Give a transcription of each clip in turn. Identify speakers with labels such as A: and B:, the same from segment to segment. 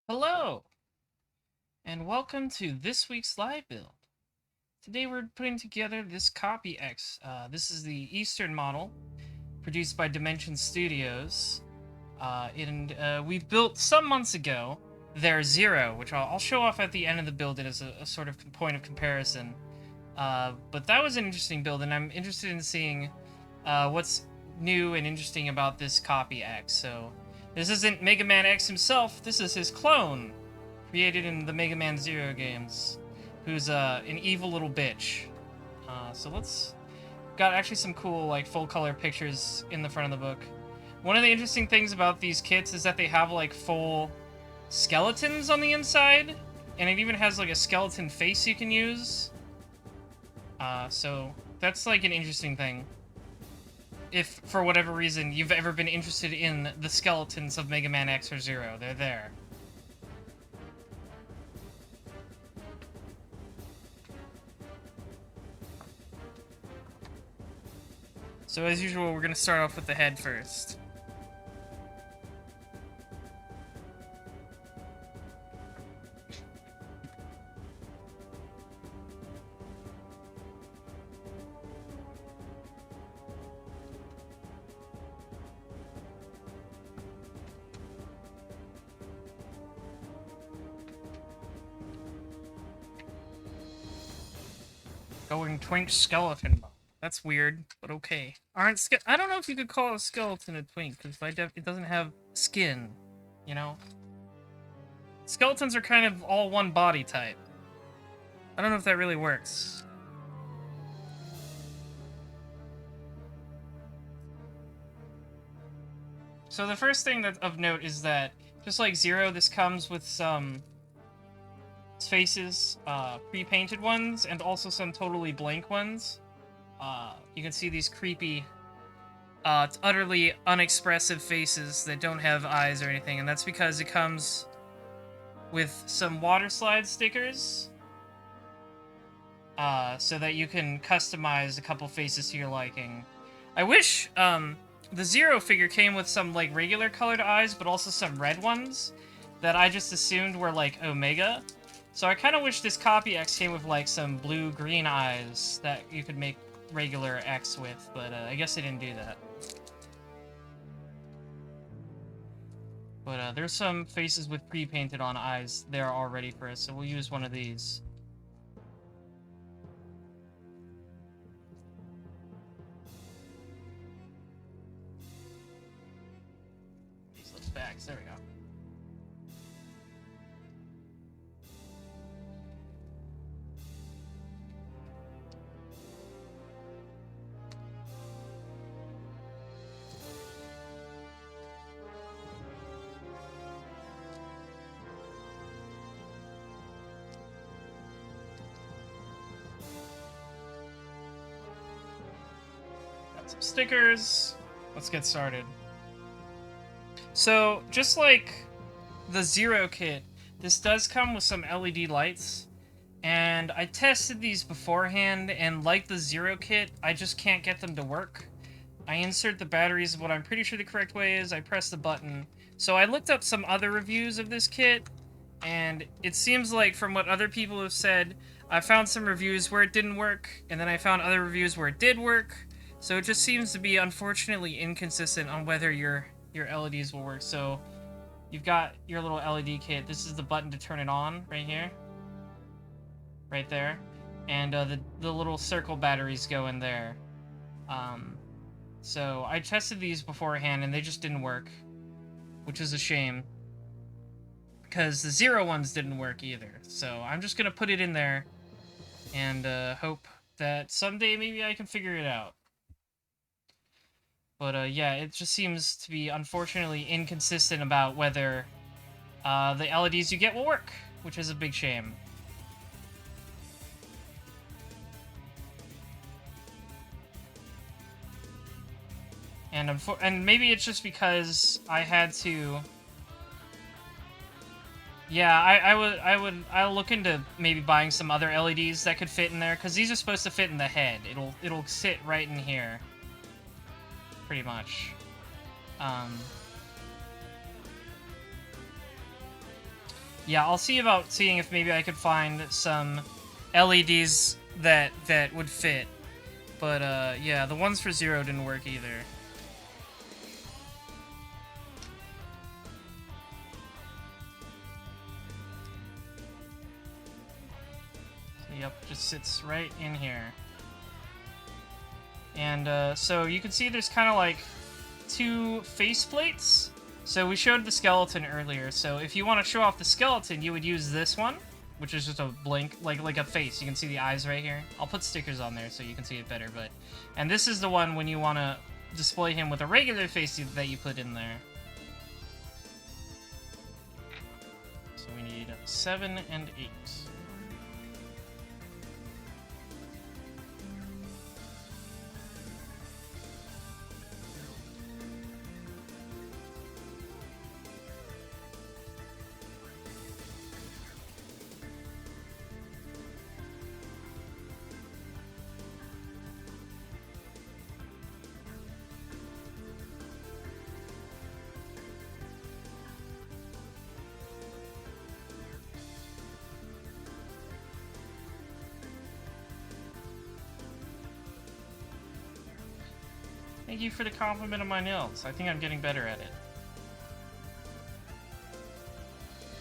A: Hello, and welcome to this week's live build. Today we're putting together this Copy X. This is the Eastern model, produced by Dimension Studios. We built some months ago their Zero, which I'll show off at the end of the build as a sort of point of comparison. But that was an interesting build, and I'm interested in seeing what's new and interesting about this Copy X. So, this isn't Mega Man X himself, this is his clone, created in the Mega Man Zero games, who's an evil little bitch. So let's... Got actually some cool, like, full-color pictures in the front of the book. One of the interesting things about these kits is that they have, like, full skeletons on the inside, and it even has, like, a skeleton face you can use. So that's, like, an interesting thing. If, for whatever reason, you've ever been interested in the skeletons of Mega Man X or Zero, they're there. So as usual, we're going to start off with the head first. Going twink skeleton. That's weird, but okay. I don't know if you could call a skeleton a twink, because it doesn't have skin, you know? Skeletons are kind of all one body type. I don't know if that really works. So the first thing of note is that, just like Zero, this comes with some faces, pre-painted ones, and also some totally blank ones. You can see these creepy, utterly unexpressive faces that don't have eyes or anything, and that's because it comes with some water slide stickers, so that you can customize a couple faces to your liking. I wish, the Zero figure came with some, like, regular colored eyes, but also some red ones that I just assumed were, like, Omega. So I kind of wish this Copy X came with, like, some blue-green eyes that you could make regular X with, but I guess they didn't do that. But there's some faces with pre-painted on eyes there already for us, so we'll use one of these. These little bags, there we go. Some stickers. Let's get started. So, just like the Zero kit, this does come with some LED lights, and I tested these beforehand, and like the Zero kit, I just can't get them to work. I insert the batteries, what I'm pretty sure the correct way is I press the button. So I looked up some other reviews of this kit, and it seems like from what other people have said, I found some reviews where it didn't work, and then I found other reviews where it did work. So it just seems to be unfortunately inconsistent on whether your LEDs will work. So you've got your little LED kit. This is the button to turn it on right here. Right there. And the little circle batteries go in there. So I tested these beforehand and they just didn't work, which is a shame. Because the Zero ones didn't work either. So I'm just going to put it in there and hope that someday maybe I can figure it out. But yeah, it just seems to be unfortunately inconsistent about whether the LEDs you get will work, which is a big shame. And maybe it's just because I had to. Yeah, I'll look into maybe buying some other LEDs that could fit in there, because these are supposed to fit in the head. It'll sit right in here, pretty much. Yeah, I'll see about seeing if maybe I could find some LEDs that would fit. But yeah, the ones for Zero didn't work either. So, yep, just sits right in here. And so you can see there's kind of like two face plates. So we showed the skeleton earlier. So if you want to show off the skeleton, you would use this one, which is just a blink, like a face. You can see the eyes right here. I'll put stickers on there so you can see it better. And this is the one when you want to display him with a regular face that you put in there. So we need 7 and 8. Thank you for the compliment on my nails. I think I'm getting better at it.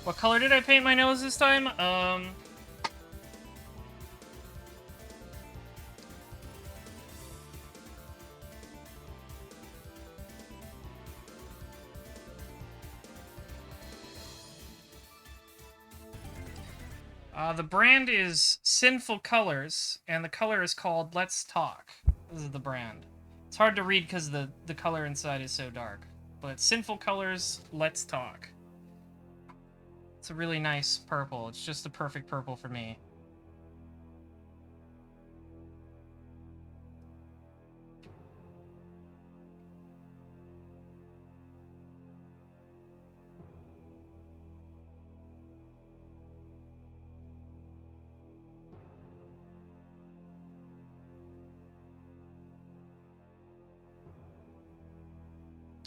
A: What color did I paint my nails this time? The brand is Sinful Colors, and the color is called Let's Talk. This is the brand. It's hard to read because the color inside is so dark. But Sinful Colors, Let's Talk. It's a really nice purple. It's just the perfect purple for me.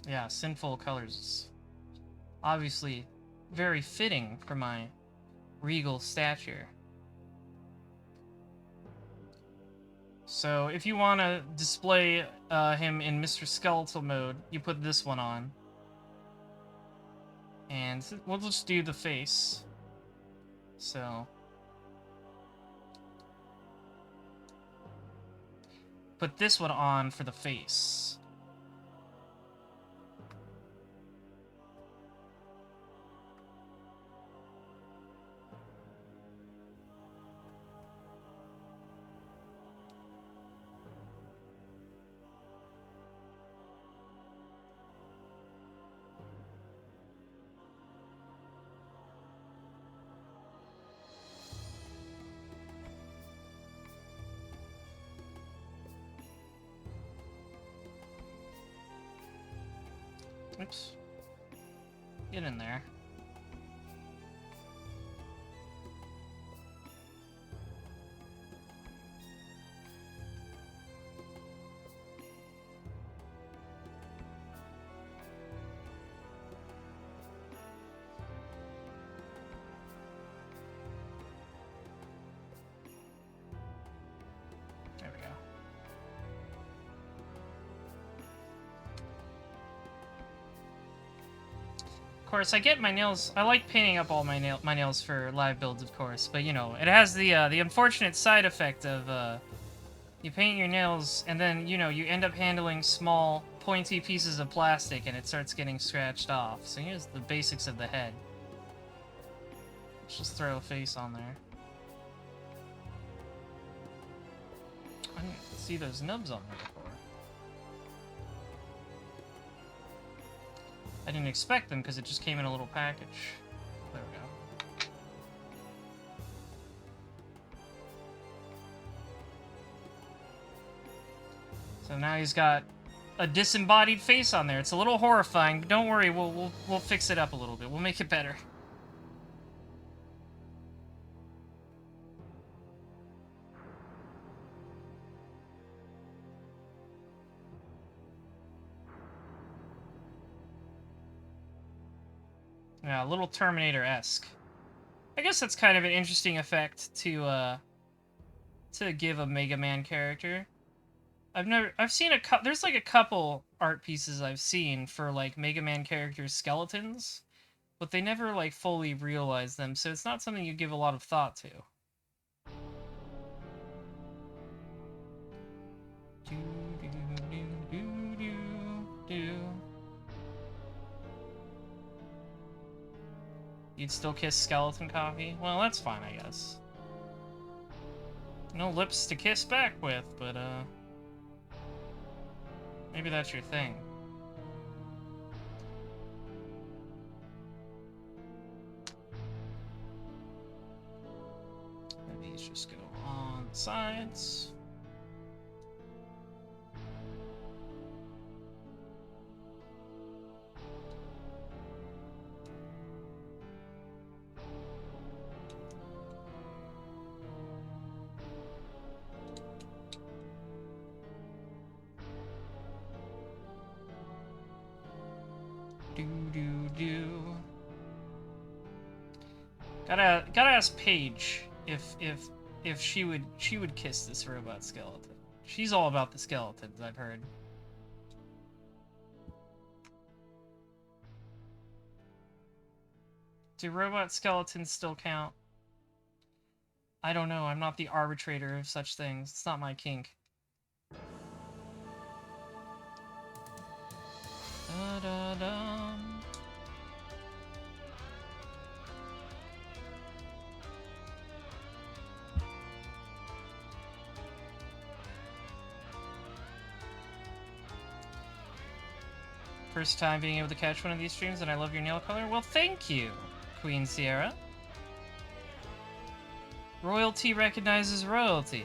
A: Yeah, Sinful Colors is obviously very fitting for my regal stature. So if you want to display him in Mr. Skeletal mode, you put this one on. And we'll just do the face. So put this one on for the face. Oops. Get in there. There we go. Of course, I get my nails. I like painting up all my nails for live builds, of course. But you know, it has the unfortunate side effect of you paint your nails and then you know you end up handling small pointy pieces of plastic and it starts getting scratched off. So here's the basics of the head. Let's just throw a face on there. I didn't see those nubs on there before. I didn't expect them because it just came in a little package. There we go. So now he's got a disembodied face on there. It's a little horrifying, but don't worry, we'll fix it up a little bit. We'll make it better. Yeah, a little Terminator-esque. I guess that's kind of an interesting effect to give a Mega Man character. I've seen there's like a couple art pieces I've seen for like Mega Man characters' skeletons, but they never like fully realize them, so it's not something you give a lot of thought to. You'd still kiss skeleton coffee? Well, that's fine, I guess. No lips to kiss back with, but maybe that's your thing. And these just go on the sides. Gotta ask Paige if she would kiss this robot skeleton. She's all about the skeletons, I've heard. Do robot skeletons still count? I don't know. I'm not the arbitrator of such things. It's not my kink. Da-da-dum. First time being able to catch one of these streams, and I love your nail color. Well, thank you, Queen Sierra. Royalty recognizes royalty.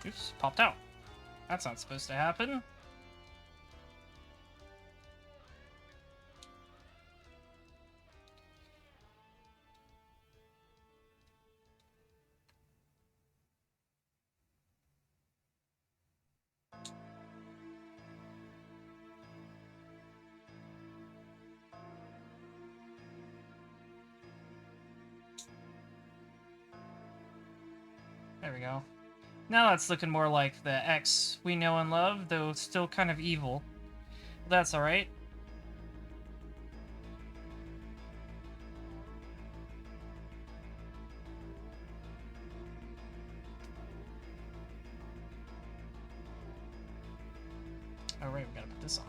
A: Oops, popped out. That's not supposed to happen. There we go. Now that's looking more like the X we know and love, though still kind of evil. That's alright. Alright, we gotta put this on.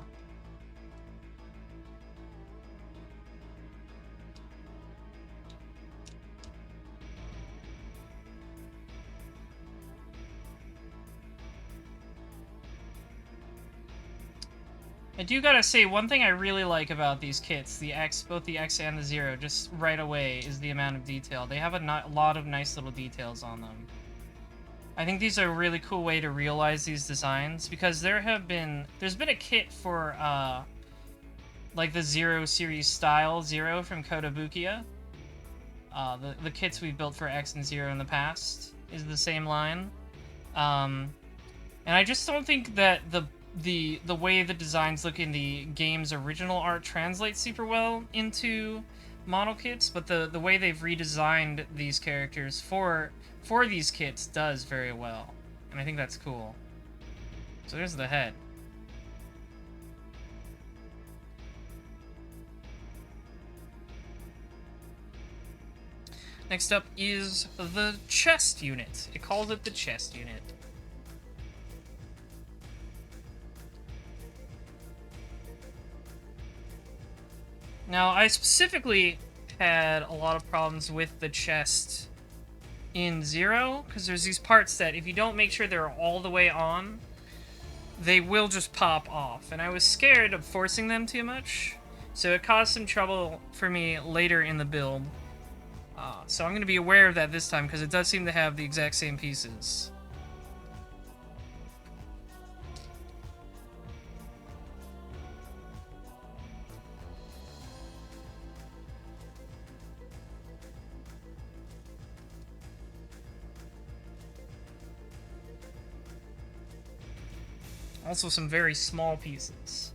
A: I do gotta say, one thing I really like about these kits, both the X and the Zero, just right away, is the amount of detail. They have a lot of nice little details on them. I think these are a really cool way to realize these designs, because there's been a kit for, like the Zero series style Zero from Kotobukiya. The kits we built for X and Zero in the past is the same line. And I just don't think that the way the designs look in the game's original art translates super well into model kits, but the way they've redesigned these characters for these kits does very well, and I think that's cool. So there's the head. Next up is the chest unit. It calls it the chest unit. Now, I specifically had a lot of problems with the chest in Zero, because there's these parts that if you don't make sure they're all the way on, they will just pop off. And I was scared of forcing them too much, so it caused some trouble for me later in the build. So I'm going to be aware of that this time, because it does seem to have the exact same pieces. Also some very small pieces.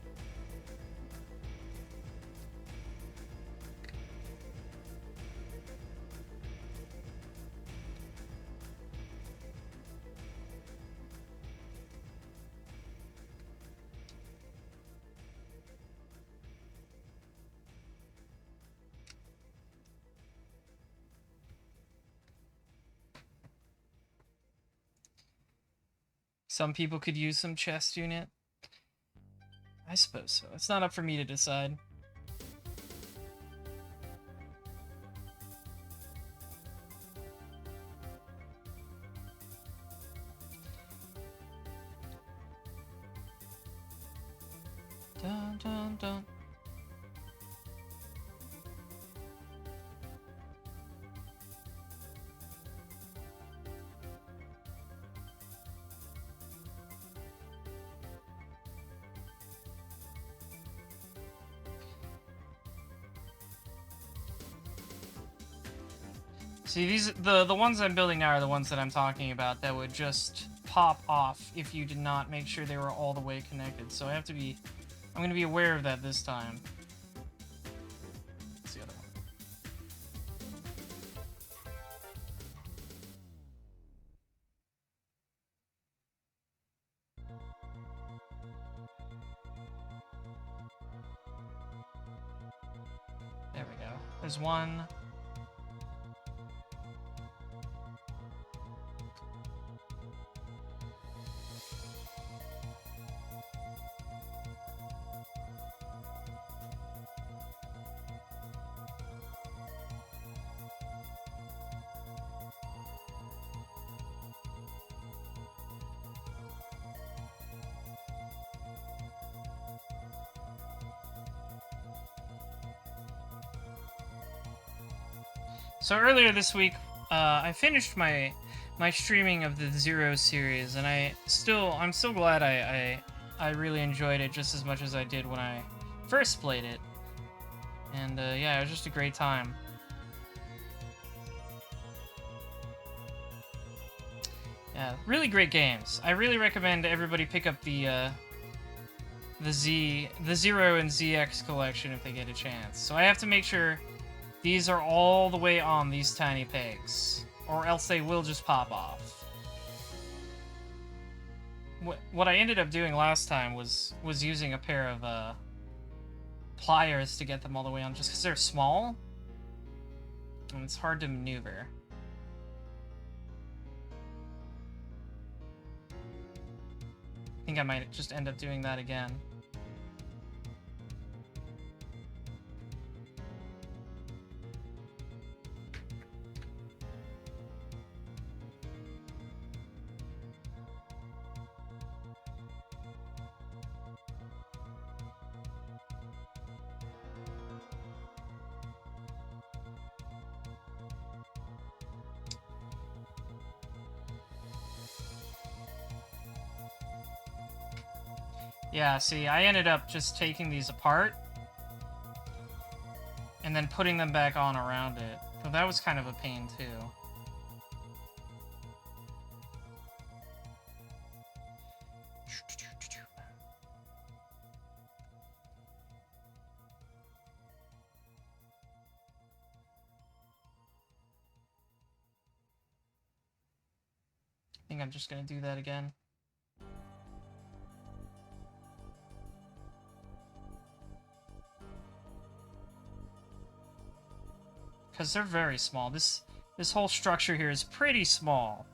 A: Some people could use some chest unit. I suppose so. It's not up for me to decide. Dun, dun, dun. See, the ones I'm building now are the ones that I'm talking about that would just pop off if you did not make sure they were all the way connected. So I'm going to be aware of that this time. What's the other one? There we go. There's one. So earlier this week, I finished my streaming of the Zero series, and I'm still glad I really enjoyed it just as much as I did when I first played it. And yeah, it was just a great time. Yeah, really great games. I really recommend everybody pick up the Zero and ZX collection if they get a chance. So I have to make sure these are all the way on these tiny pegs, or else they will just pop off. What I ended up doing last time was using a pair of pliers to get them all the way on, just because they're small and it's hard to maneuver. I think I might just end up doing that again. Yeah, see, I ended up just taking these apart and then putting them back on around it. So that was kind of a pain, too. I think I'm just gonna do that again. Because they're very small. This whole structure here is pretty small.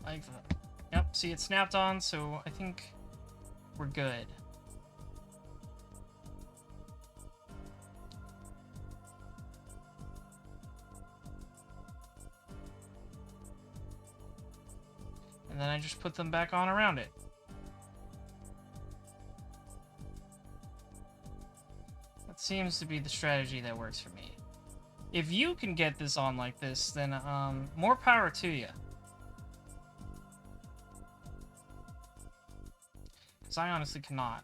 A: Like that. Yep, see, it snapped on, so I think we're good. And then I just put them back on around it. seems to be the strategy that works for me. If you can get this on like this, then more power to you. Because I honestly cannot.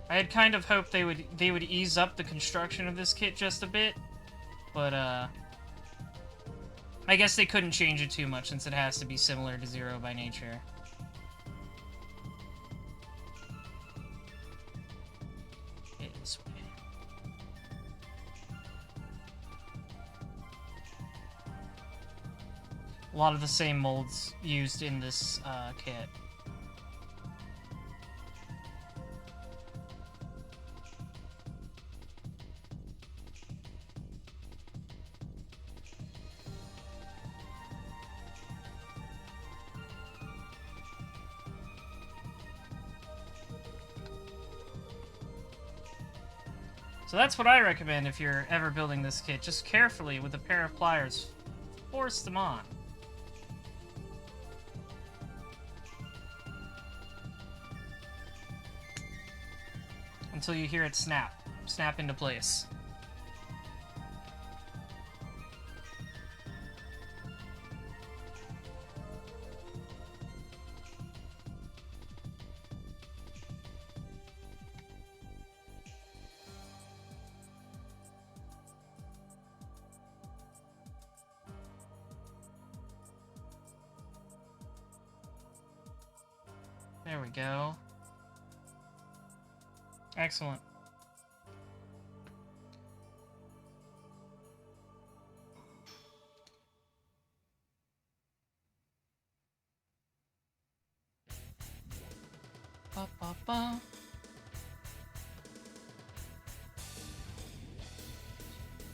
A: I had kind of hoped they would ease up the construction of this kit just a bit, but I guess they couldn't change it too much since it has to be similar to Zero by nature. Okay, this way. A lot of the same molds used in this kit. So that's what I recommend if you're ever building this kit. Just carefully, with a pair of pliers, force them on. Until you hear it snap. Snap into place. There we go. Excellent. Ba, ba, ba.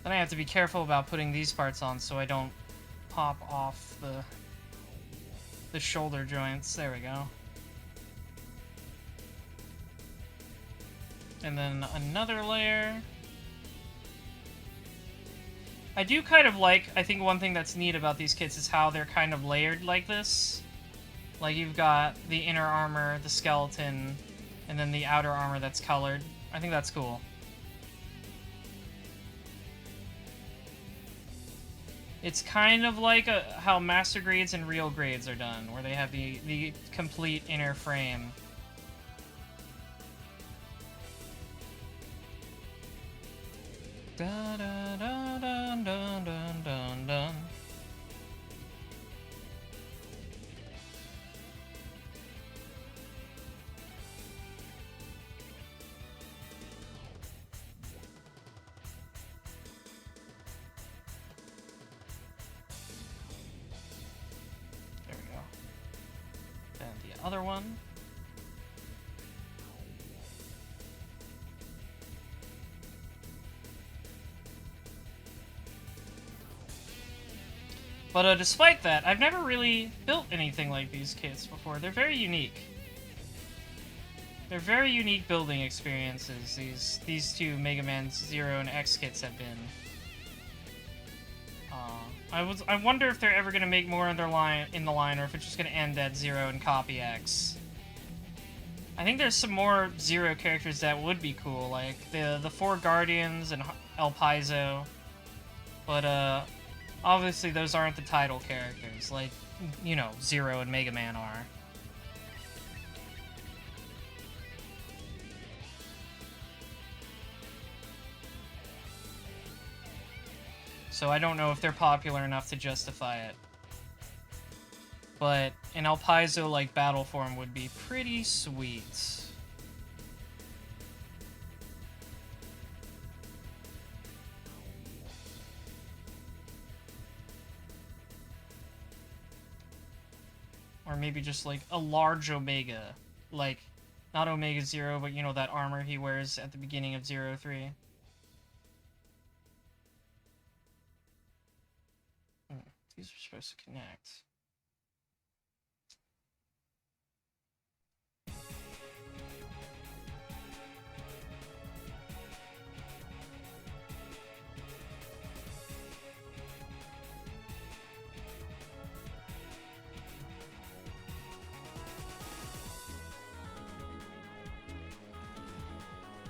A: Then I have to be careful about putting these parts on so I don't pop off the shoulder joints. There we go. And then another layer. I do kind of like, I think one thing that's neat about these kits is how they're kind of layered like this. Like you've got the inner armor, the skeleton, and then the outer armor that's colored. I think that's cool. It's kind of like how master grades and real grades are done, where they have the complete inner frame. Dun, dun, dun, dun, dun, dun, dun, dun. There we go. And the other one. But despite that, I've never really built anything like these kits before. They're very unique. They're very unique building experiences, these two Mega Man Zero and X kits have been. I wonder if they're ever going to make more in the line, or if it's just going to end at Zero and Copy X. I think there's some more Zero characters that would be cool, like the four Guardians and El Paizo. But obviously those aren't the title characters, like, you know, Zero and Mega Man are. So I don't know if they're popular enough to justify it. But an El Paizo-like battle form would be pretty sweet. Or maybe just like a large Omega. Like, not Omega Zero, but you know that armor he wears at the beginning of Zero 3. These are supposed to connect.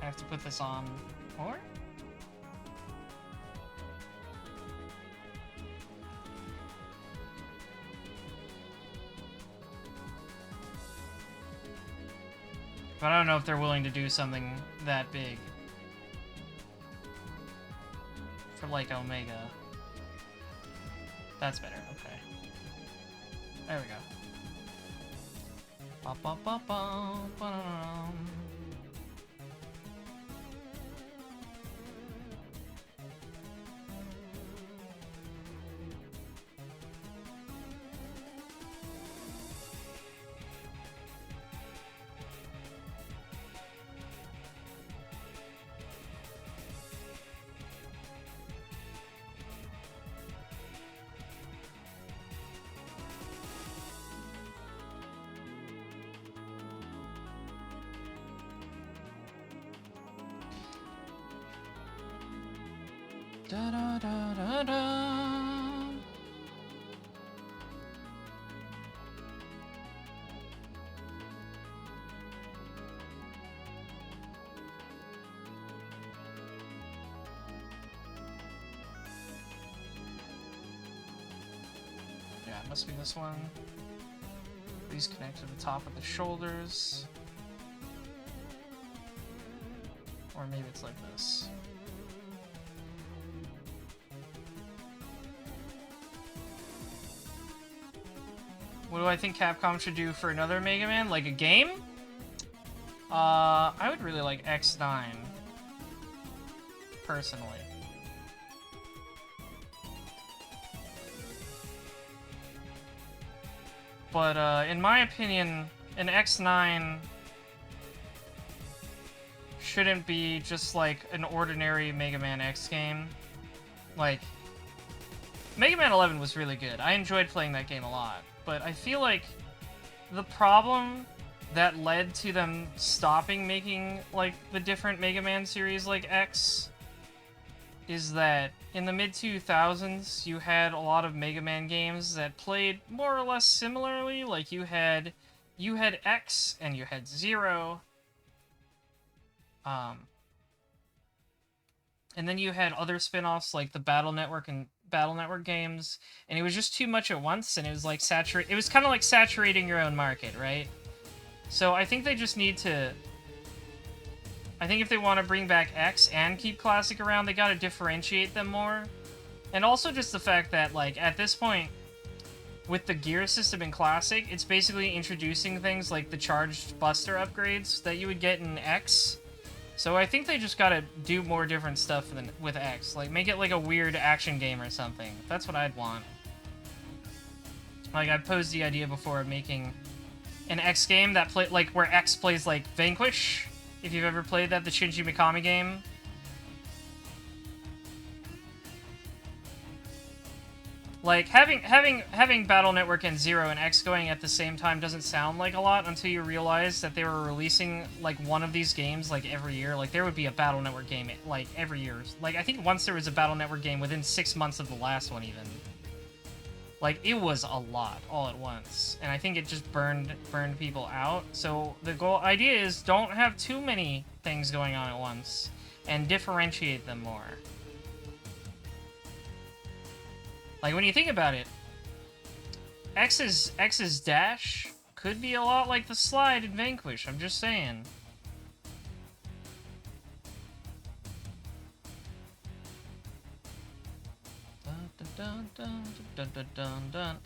A: have to put this on more? But I don't know if they're willing to do something that big. For, like, Omega. That's better, okay. There we go. Ba -ba -ba -ba, ba-da-dum. Da da da da da. Yeah, it must be this one. These connect to the top of the shoulders. Or maybe it's like this. What do I think Capcom should do for another Mega Man? Like a game? I would really like X9. Personally. But, in my opinion, an X9 shouldn't be just like an ordinary Mega Man X game. Like, Mega Man 11 was really good. I enjoyed playing that game a lot. But I feel like the problem that led to them stopping making, like, the different Mega Man series like X is that in the mid-2000s, you had a lot of Mega Man games that played more or less similarly. Like, you had X and you had Zero. And then you had other spin-offs like the Battle Network and Battle Network games, and it was just too much at once, and it was like it was kind of like saturating your own market, right? So I think they just need to... I think if they want to bring back X and keep Classic around, they gotta differentiate them more. And also just the fact that, like, at this point, with the gear system in Classic, it's basically introducing things like the charged Buster upgrades that you would get in X. So I think they just gotta do more different stuff than with X. Like, make it like a weird action game or something. That's what I'd want. Like, I've posed the idea before of making an X game that like where X plays like Vanquish. If you've ever played that, the Shinji Mikami game. Like, having Battle Network and Zero and X going at the same time doesn't sound like a lot until you realize that they were releasing, like, one of these games, like, every year. Like, there would be a Battle Network game, like, every year. Like, I think once there was a Battle Network game within 6 months of the last one, even. Like, it was a lot, all at once. And I think it just burned people out. So, the idea is don't have too many things going on at once. And differentiate them more. Like, when you think about it, X's dash could be a lot like the slide in Vanquish, I'm just saying. Dun, dun, dun, dun, dun, dun, dun.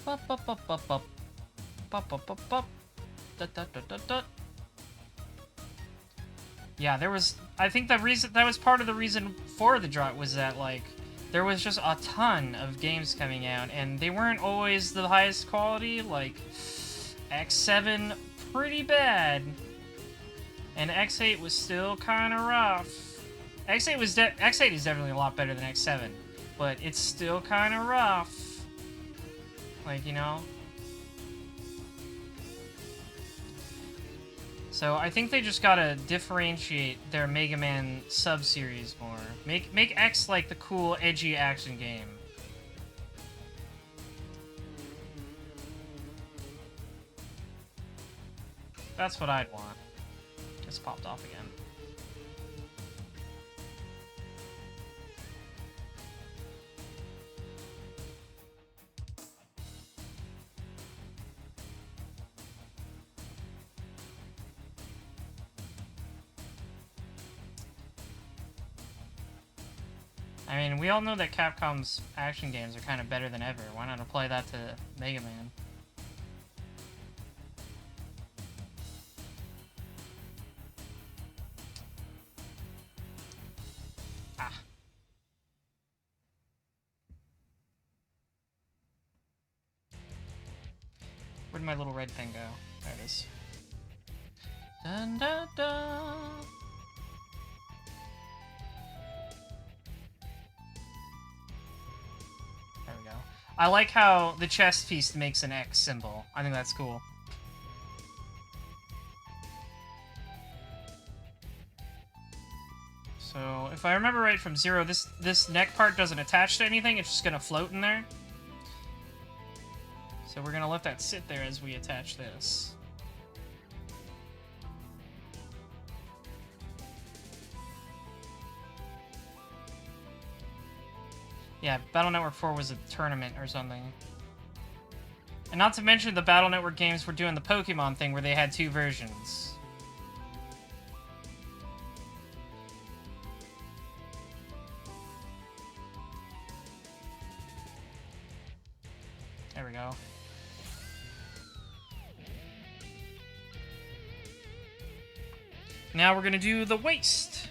A: Bop, bop, bop, bop, bop. Bop, bop, bop, bop. Da, da, da, da, da. Yeah, I think that was part of the reason for the drop was that, like, there was just a ton of games coming out, and they weren't always the highest quality. Like, X7, pretty bad. And X8 was still kind of rough. X8 is definitely a lot better than X7, but it's still kind of rough. Like, you know? So I think they just gotta differentiate their Mega Man sub-series more. Make X like the cool, edgy action game. That's what I'd want. Just popped off again. I mean, we all know that Capcom's action games are kind of better than ever. Why not apply that to Mega Man? Ah. Where'd my little red thing go? There it is. Dun dun dun! There we go. I like how the chest piece makes an X symbol. I think that's cool. So, if I remember right from Zero, this neck part doesn't attach to anything, it's just gonna float in there. So we're gonna let that sit there as we attach this. Yeah, Battle Network 4 was a tournament or something. And not to mention the Battle Network games were doing the Pokemon thing where they had 2 versions. There we go. Now we're gonna do the waist.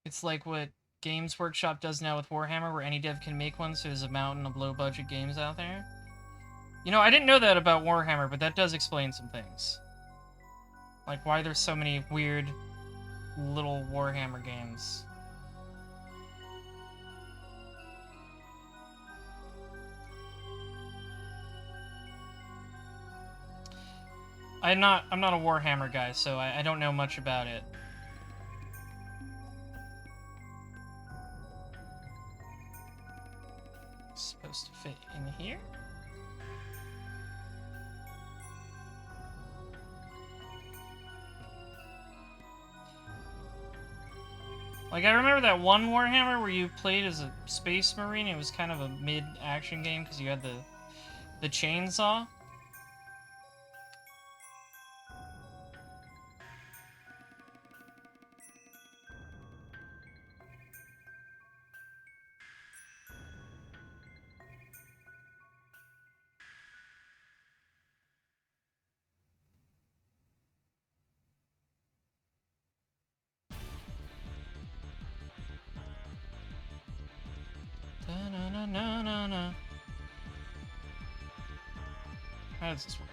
A: It's like what Games Workshop does now with Warhammer, where any dev can make one, so there's a mountain of low-budget games out there. You know, I didn't know that about Warhammer, but that does explain some things. Like why there's so many weird little Warhammer games. I'm not a Warhammer guy, so I don't know much about it. Supposed to fit in here. Like, I remember that one Warhammer where you played as a space marine. It was kind of a mid-action game because you had the chainsaw. Da-na-na-na-na-na. How does this work?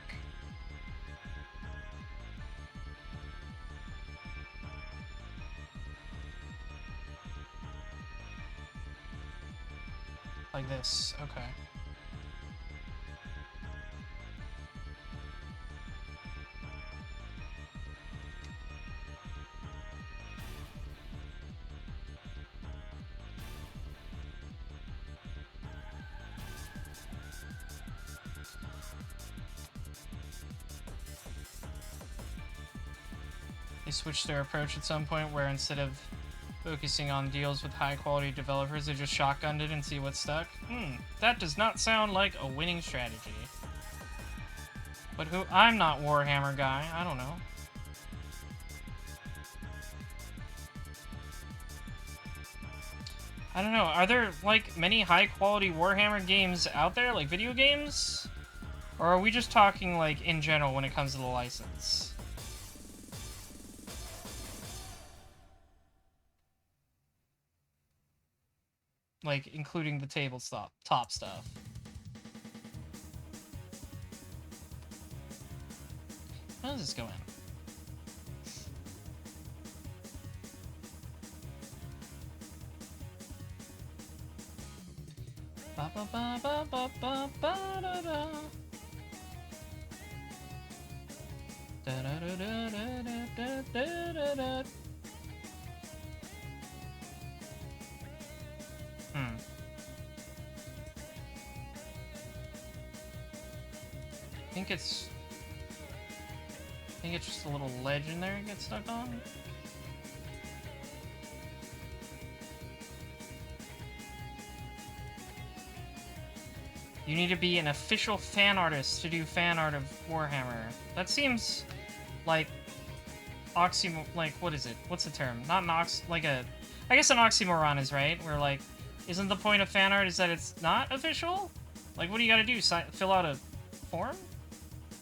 A: Like this, okay. They switched their approach at some point where instead of focusing on deals with high-quality developers, they just shotgunned it and see what stuck. That does not sound like a winning strategy. But I'm not Warhammer guy, I don't know. I don't know. Are there, like, many high-quality Warhammer games out there? Like, video games? Or are we just talking, like, in general when it comes to the license? Like, including the top stuff. How does this go in? Ba ba ba ba ba ba ba da da. Da da da da da da da da. I think it's just a little ledge in there it gets stuck on. You need to be an official fan artist to do fan art of Warhammer. That seems like like, what is it? What's the term? Not an I guess an oxymoron is right, where, like, isn't the point of fan art is that it's not official? Like, what do you gotta do? Fill out a form?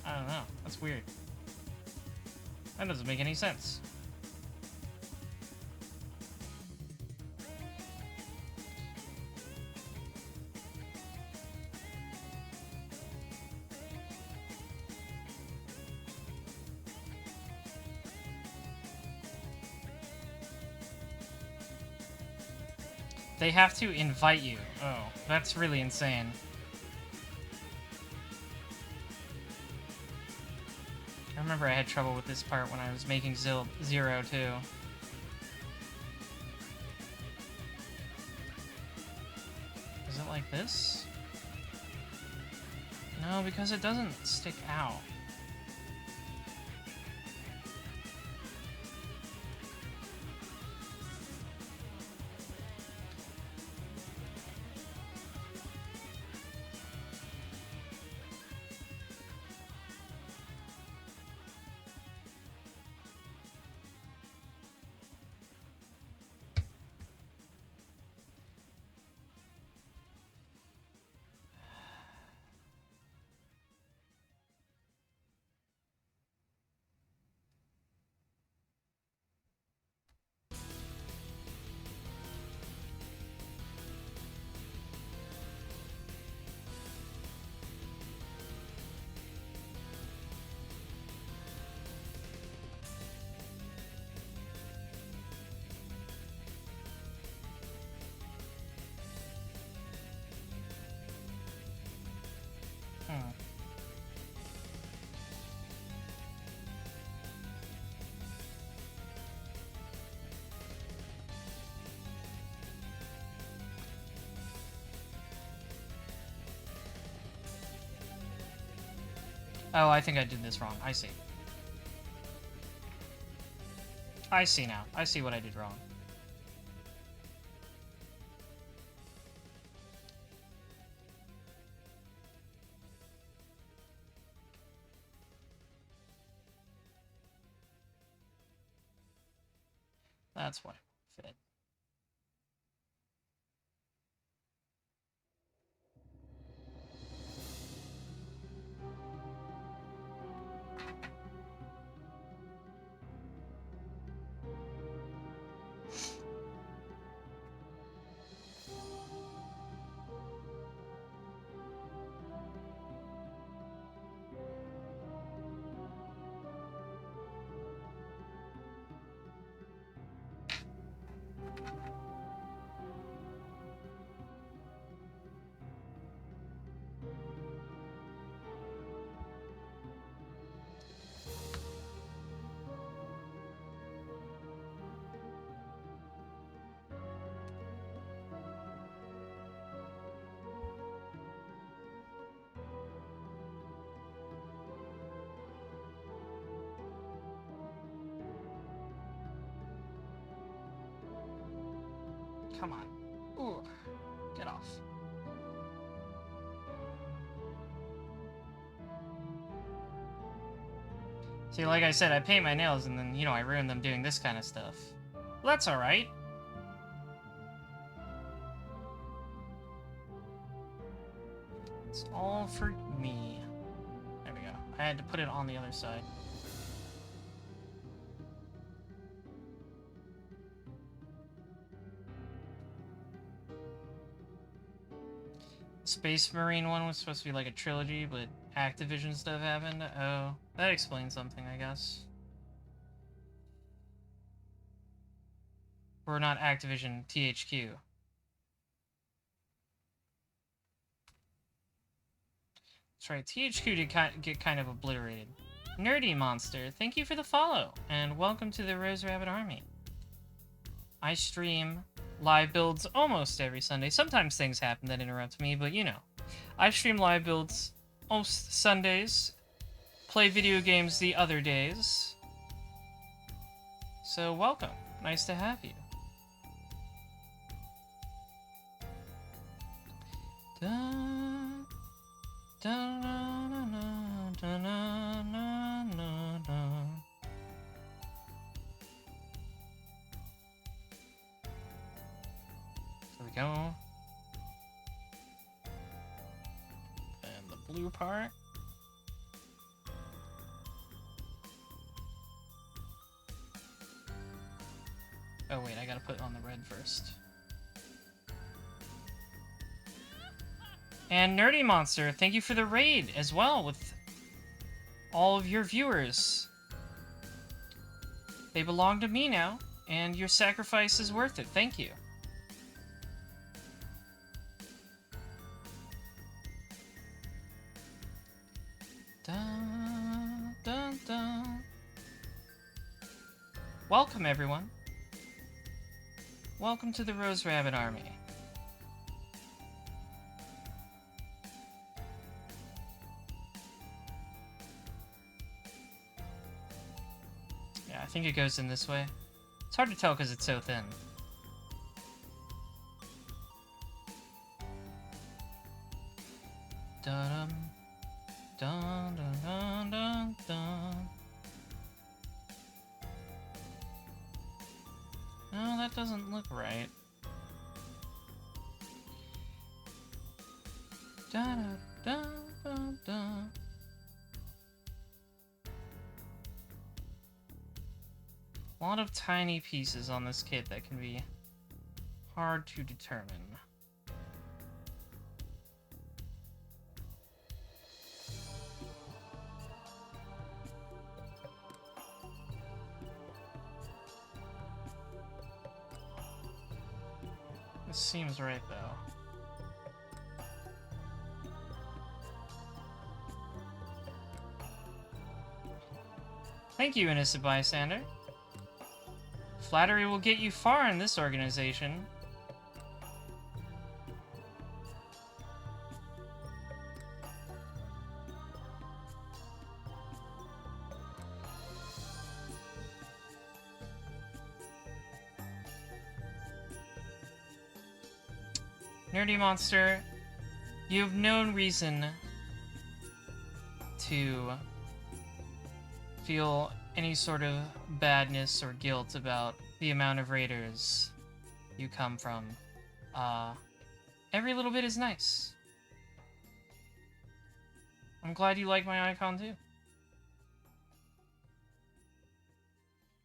A: I don't know. That's weird. That doesn't make any sense. They have to invite you. Oh, that's really insane. I remember I had trouble with this part when I was making Zero, too. Is it like this? No, because it doesn't stick out. Oh, I think I did this wrong. I see. I see now. I see what I did wrong. That's why it fit. Come on. Ooh. Get off. See, like I said, I paint my nails and then, you know, I ruin them doing this kind of stuff. Well, that's alright. It's all for me. There we go. I had to put it on the other side. Space Marine one was supposed to be like a trilogy, but Activision stuff happened. Oh, that explains something, I guess. Or not Activision, THQ. That's right, THQ did get kind of obliterated. Nerdy Monster, thank you for the follow, and welcome to the Rose Rabbit Army. I stream live builds almost every Sunday. Sometimes things happen that interrupt me, but you know. I stream live builds most Sundays, play video games the other days. So welcome. Nice to have you. Dun, dun, dun, dun, dun, dun, dun, dun. There we go. And the blue part. Oh wait, I gotta put it on the red first. And Nerdy Monster, thank you for the raid as well with all of your viewers. They belong to me now, and your sacrifice is worth it. Thank you. Dun, dun, dun. Welcome, everyone. Welcome to the Rose Rabbit Army. Yeah, I think it goes in this way. It's hard to tell because it's so thin. Dun dun dun dun dun dun. No, that doesn't look right. Dun dun dun dun. A lot of tiny pieces on this kit that can be hard to determine. This seems right, though. Thank you, innocent bystander. Flattery will get you far in this organization. Nerdy Monster, you have no reason to feel any sort of badness or guilt about the amount of raiders you come from. Every little bit is nice. I'm glad you like my icon too.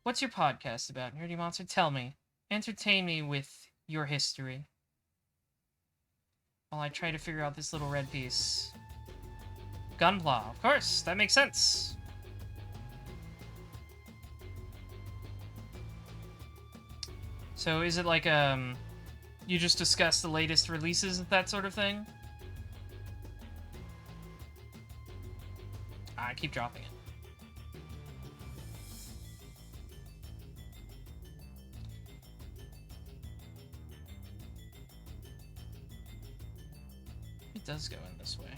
A: What's your podcast about, Nerdy Monster? Tell me. Entertain me with your history while I try to figure out this little red piece. Gunpla, of course, that makes sense. So is it like, you just discuss the latest releases and that sort of thing? I keep dropping it. It does go in this way.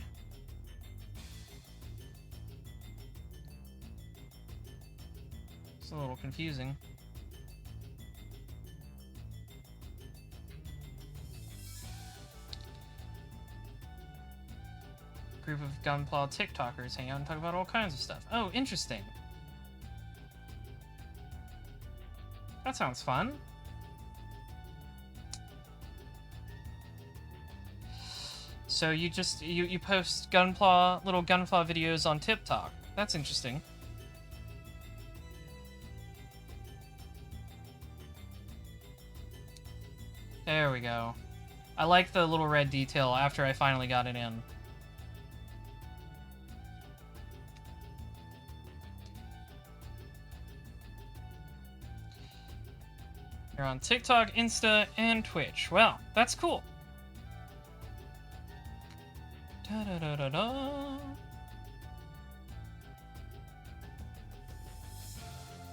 A: It's a little confusing. Group of Gunpla TikTokers hang out and talk about all kinds of stuff. Oh, interesting. That sounds So you just you post little gunpla videos on TikTok. That's interesting. There we go. I like the little red detail after I finally got it in. You're on TikTok, Insta, and Twitch. Well, that's cool. Da-da-da-da-da.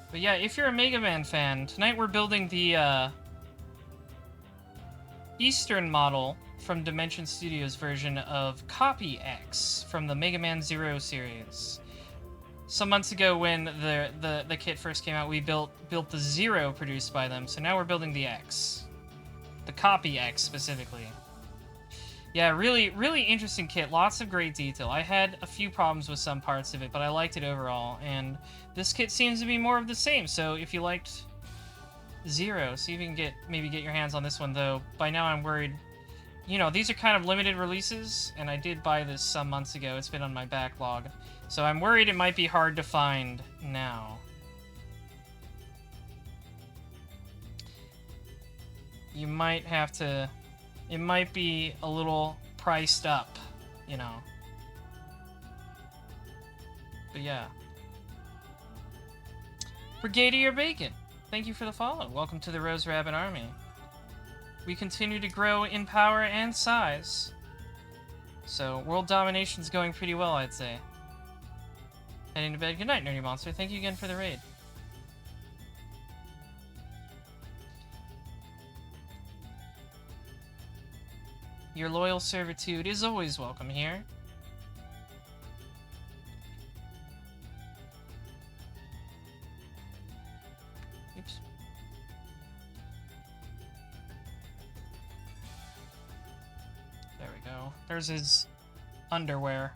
A: But yeah, if you're a Mega Man fan, tonight we're building the Eastern model from Dimension Studios' version of Copy X from the Mega Man Zero series. Some months ago, when the kit first came out, we built the Zero produced by them. So now we're building the X, the Copy X specifically. Yeah, really interesting kit. Lots of great detail. I had a few problems with some parts of it, but I liked it overall. And this kit seems to be more of the same. So if you liked Zero, see if you can maybe get your hands on this one. Though by now I'm worried. You know, these are kind of limited releases, and I did buy this some months ago. It's been on my backlog. So I'm worried it might be hard to find now. You might have to... It might be a little priced up, you know. But yeah. Brigadier Bacon, thank you for the follow. Welcome to the Rose Rabbit Army. We continue to grow in power and size. So, world domination's going pretty well, I'd say. Heading to bed. Good night, Nerdy Monster. Thank you again for the raid. Your loyal servitude is always welcome here. Oops. There we go. There's his underwear.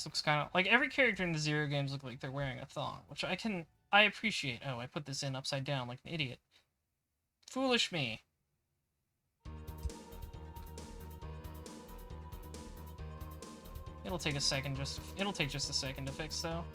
A: Looks kind of like every character in the Zero games look like they're wearing a thong, which I appreciate. Oh, I put this in upside down like an idiot. Foolish me. It'll take a second it'll take just a second to fix though.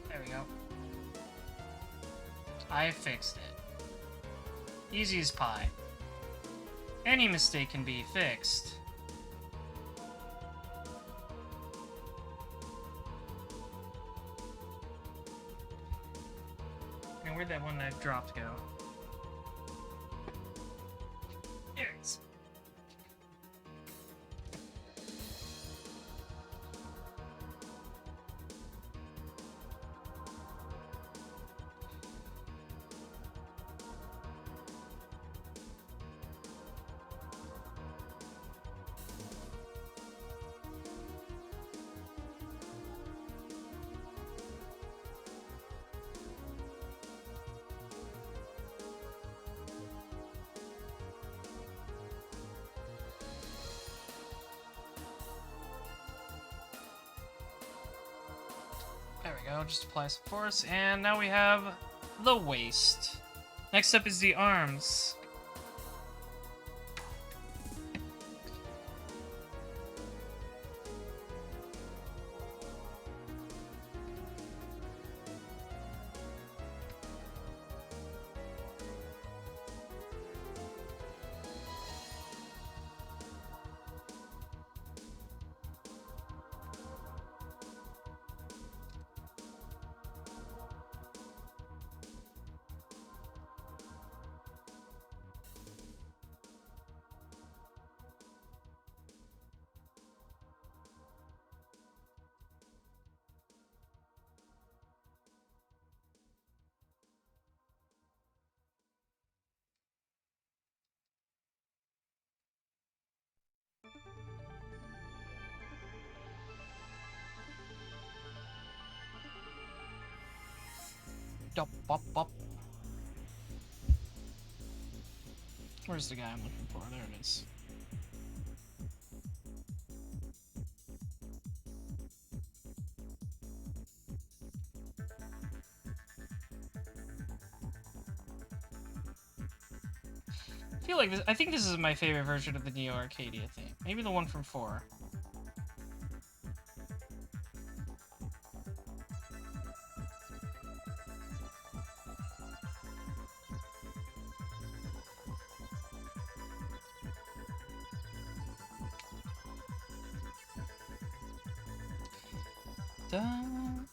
A: There we go. I fixed it. Easy as pie. Any mistake can be fixed. And where'd that one that dropped go? There it is. There we go, just apply some force, and now we have the waist. Next up is the arms. Dup, bop, bop. Where's the guy I'm looking for? There it is. I think this is my favorite version of the Neo Arcadia theme. Maybe the one from 4. Dun.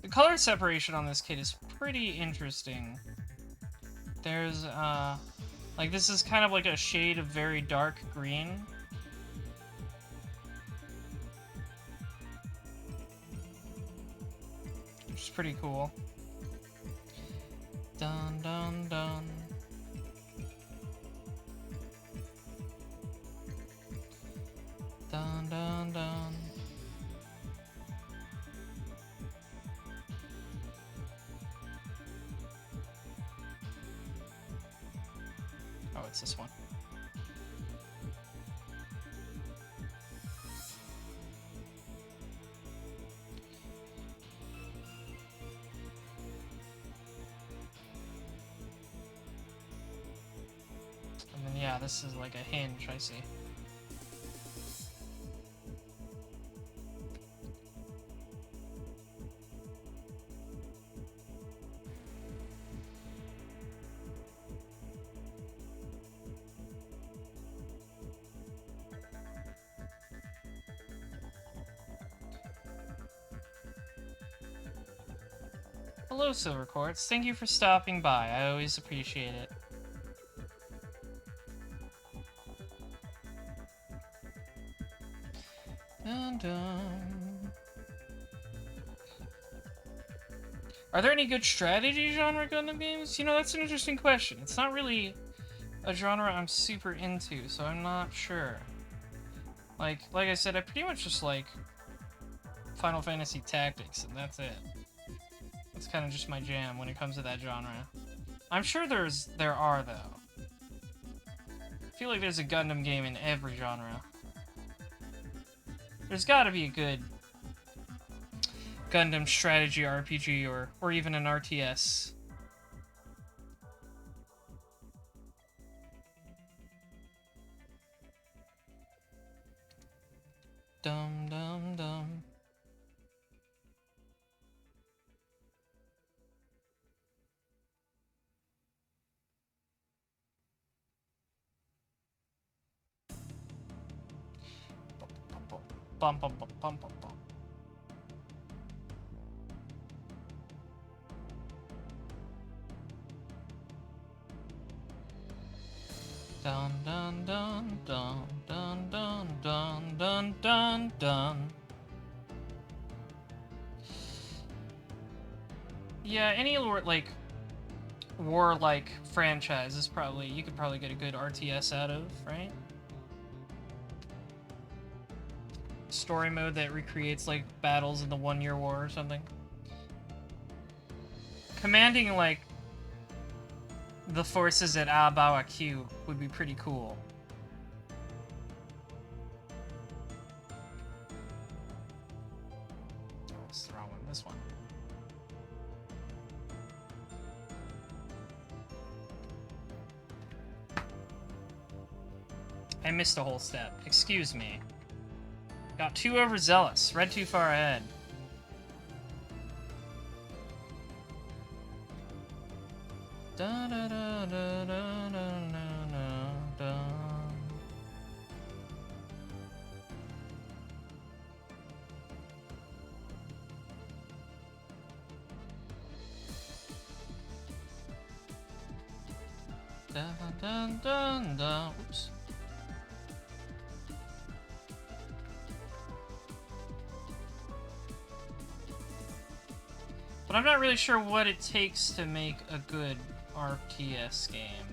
A: The color separation on this kit is pretty interesting. There's, like, this is kind of like a shade of very dark green. Which is pretty cool. Dun, dun, dun. Dun, dun, dun. Oh, it's this one. And then, yeah, this is like a hinge, I see. Hello, Silver Quartz. Thank you for stopping by. I always appreciate it. Dun, dun. Are there any good strategy genre Gundam games? You know, that's an interesting question. It's not really a genre I'm super into, so I'm not sure. Like I said, I pretty much just like Final Fantasy Tactics, and that's it. That's kind of just my jam when it comes to that genre. I'm sure there are, though. I feel like there's a Gundam game in every genre. There's gotta be a good Gundam strategy RPG or even an RTS. Dum dum dum. Bum bum bum bum bum bum. Dun dun dun dun dun dun dun dun dun dun. Yeah, any like war-like franchise is you could probably get a good RTS out of, right? Story mode that recreates like battles in the 1-year war or something. Commanding like the forces at Abawa Q would be pretty cool. Oh, it's the wrong one. This one. I missed a whole step. Excuse me. Got too overzealous. Read too far ahead. Da da da da da da da da. Dun dun dun dun. Oops. But But I'm not really sure what it takes to make a good RTS game.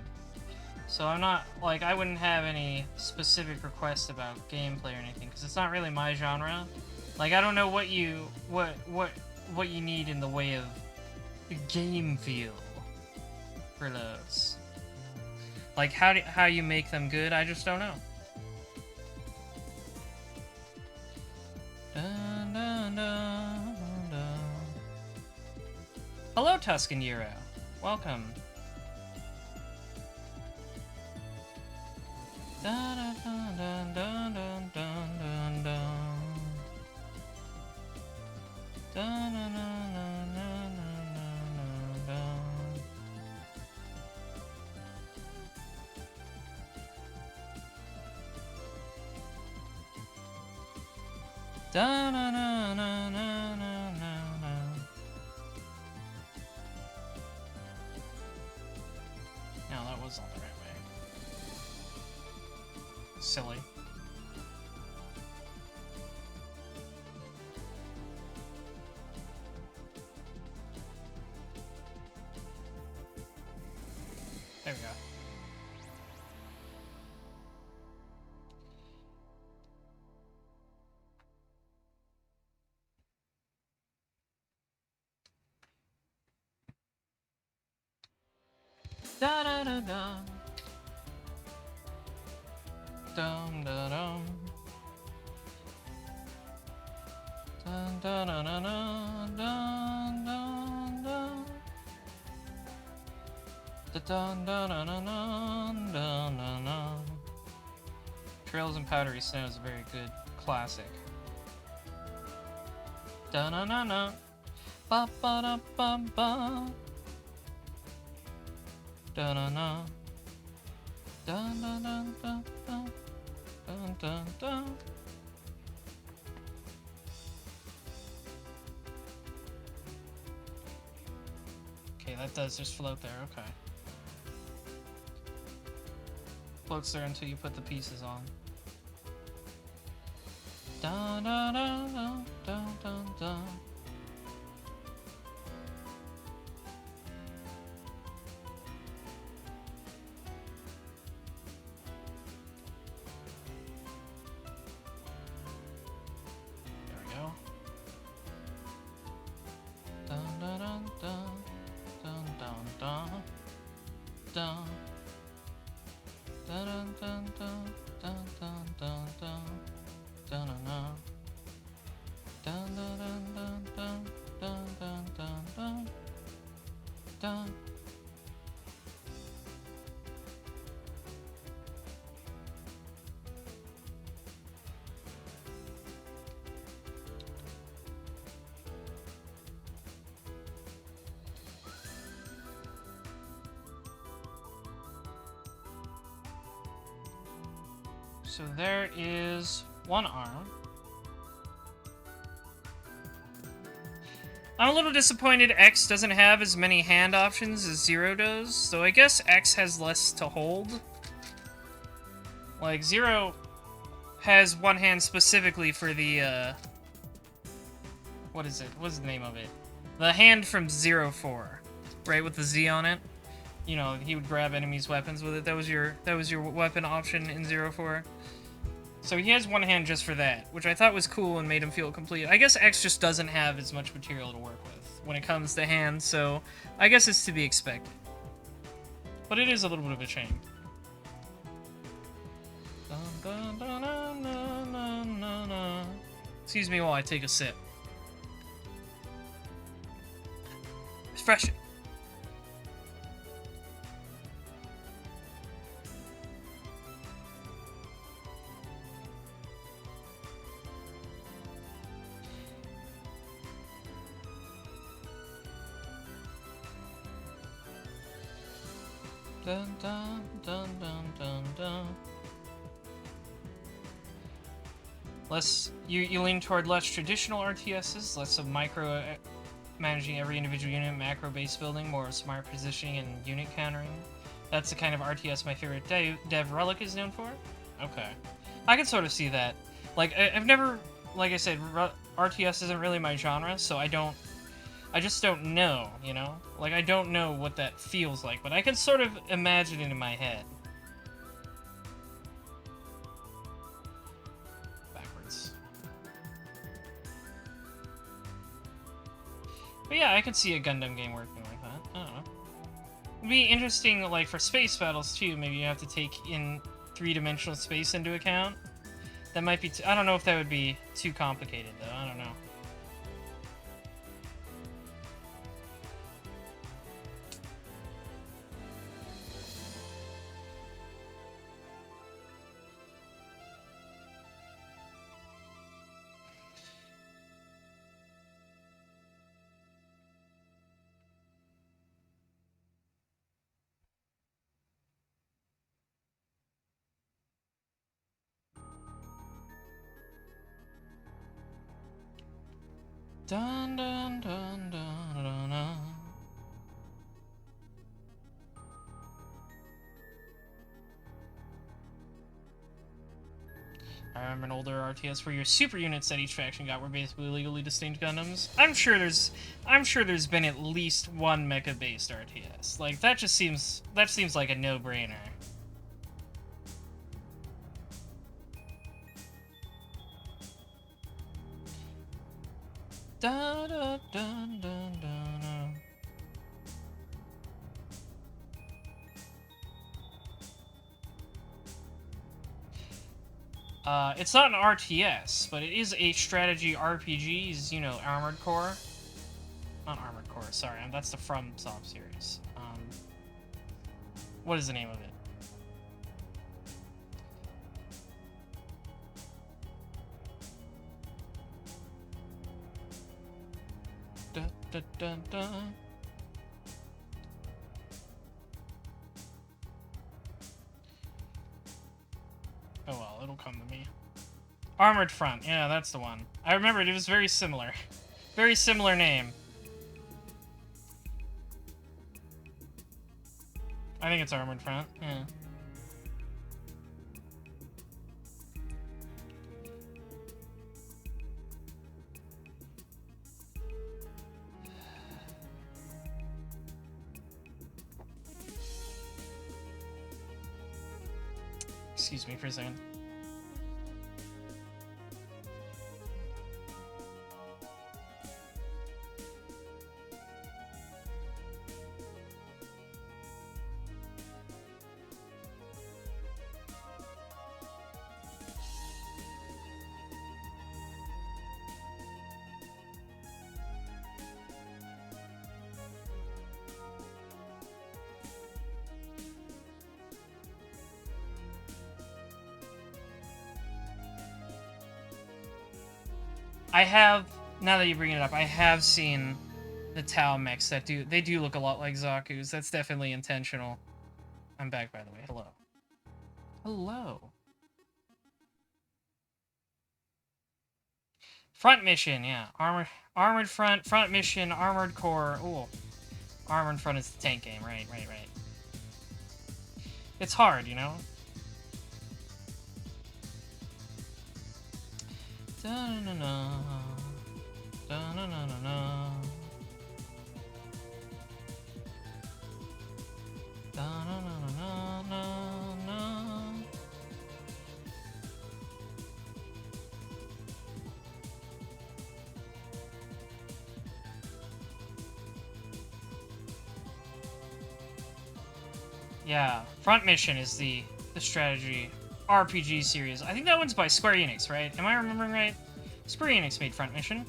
A: So I'm not, like, I wouldn't have any specific requests about gameplay or anything, because it's not really my genre. Like, I don't know what you need in the way of game feel for those. Like, how you make them good, I just don't know. Dun, dun, dun, dun. Hello, Tuscan Euro. Welcome. Dun, dun, dun, dun, dun, dun, dun, dun. Dun, dun, dun, dun, dun, dun, dun. Da na na na na na na. No, that was not the right way. Silly. There we go. Da da da da. Dum da dum. Dun da da da da dun dun dun. Da dun da da da dun dun dun dun. Trails and Powdery Snow is a very good classic. Da na na na. Ba ba da ba ba. Da na na. Dun dun dun dun dun dun dun dun. Okay, that does just float there, okay. Floats there until you put the pieces on. Dun dun dun dun dun dun dun. So there is one arm. I'm a little disappointed X doesn't have as many hand options as Zero does, so I guess X has less to hold. Like, Zero has one hand specifically for the, what is it? What's the name of it? The hand from 04, right, with the Z on it. You know, he would grab enemies' weapons with it. That was your weapon option in 04. So he has one hand just for that, which I thought was cool and made him feel complete. I guess X just doesn't have as much material to work with when it comes to hands, so I guess it's to be expected. But it is a little bit of a shame. Excuse me while I take a sip. It's fresh. Dun dun dun dun dun dun. You lean toward less traditional RTSs, less of micro managing every individual unit, macro base building, more of smart positioning and unit countering. That's the kind of RTS my favorite dev Relic is known for. Okay, I can sort of see that. Like I've never, like I said, RTS isn't really my genre, so I don't I just don't know, you know? Like, I don't know what that feels like, but I can sort of imagine it in my head. Backwards. But yeah, I could see a Gundam game working like that. I don't know. It'd be interesting, like, for space battles, too. Maybe you have to take in three-dimensional space into account. That might be... I don't know if that would be too complicated, though. I don't know. Dun dun dun dun dun dun. I remember an older RTS where your super units that each faction got were basically legally distinct Gundams. I'm sure there's been at least one mecha-based RTS. Like that seems like a no-brainer. Da da dun dun dun. It's not an RTS, but it is a strategy RPG. You know, Armored Core. Not Armored Core. Sorry, that's the FromSoft series. What is the name of it? Dun, dun, dun, dun. Oh well, it'll come to me. Armored Front, yeah, that's the one. I remembered, it was very similar. Very similar name. I think it's Armored Front, yeah. Excuse me for a second. I have, now that you bring it up, I have seen the Tau mechs that they do look a lot like Zaku's. That's definitely intentional. I'm back, by the way. Hello. Hello. Front mission, yeah. Armored front mission, Armored Core. Ooh. Armored Front is the tank game, right. It's hard, you know? Da-na-na-na. Da-na-na-na-na. Da-na-na-na-na-na. Yeah, Front Mission is the strategy RPG series. I think that one's by Square Enix, right? Am I remembering right? Square Enix made Front Mission.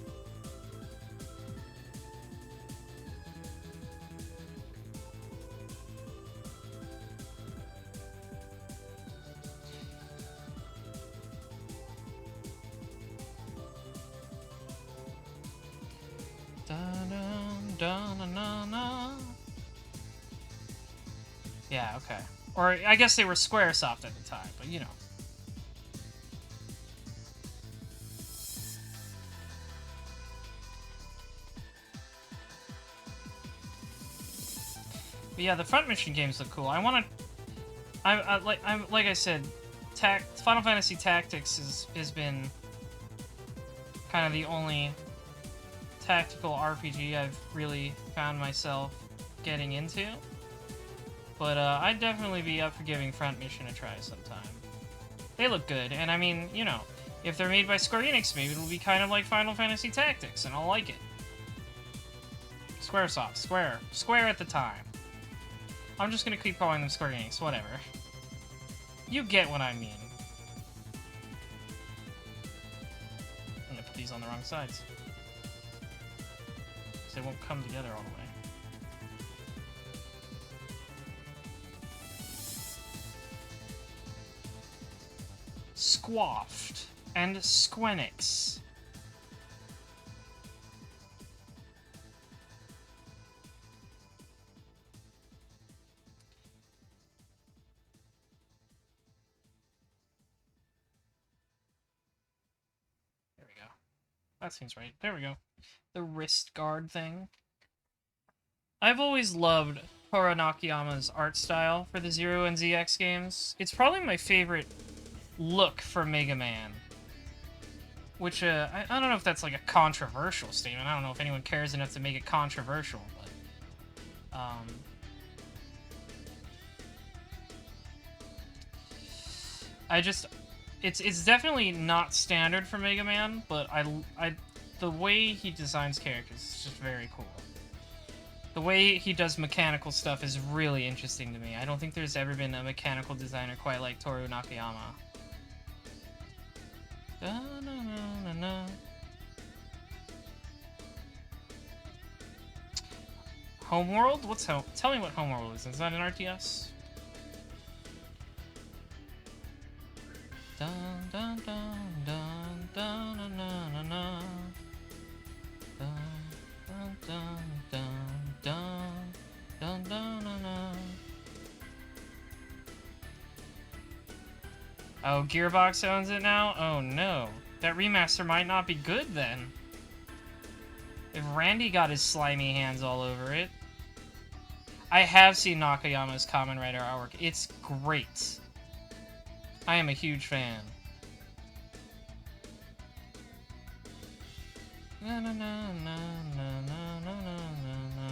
A: Yeah, okay. Or I guess they were Squaresoft at the time, but you know. But yeah, the Front Mission games look cool. Like I said, Final Fantasy Tactics has been kind of the only tactical RPG I've really found myself getting into. But I'd definitely be up for giving Front Mission a try sometime. They look good, and I mean, you know, if they're made by Square Enix, maybe it'll be kind of like Final Fantasy Tactics, and I'll like it. Squaresoft. Square. Square at the time. I'm just gonna keep calling them Square Enix, whatever. You get what I mean. I'm gonna put these on the wrong sides. Because they won't come together all the way. Squaffed and Squenix. There we go. That seems right. There we go. The wrist guard thing. I've always loved Toru Nakayama's art style for the Zero and ZX games. It's probably my favorite look for Mega Man. Which, I don't know if that's like a controversial statement. I don't know if anyone cares enough to make it controversial, but... I just... It's definitely not standard for Mega Man, but the way he designs characters is just very cool. The way he does mechanical stuff is really interesting to me. I don't think there's ever been a mechanical designer quite like Toru Nakayama. Da, na, na, na, na. Homeworld? What's home? Tell me what Homeworld is. Is that an RTS? Dun dun dun dun dun na na na na. Dun dun dun dun dun dun na na. Oh, Gearbox owns it now? Oh no. That remaster might not be good then. If Randy got his slimy hands all over it. I have seen Nakayama's Kamen Rider artwork. It's great. I am a huge fan. Na na na na na na na na na.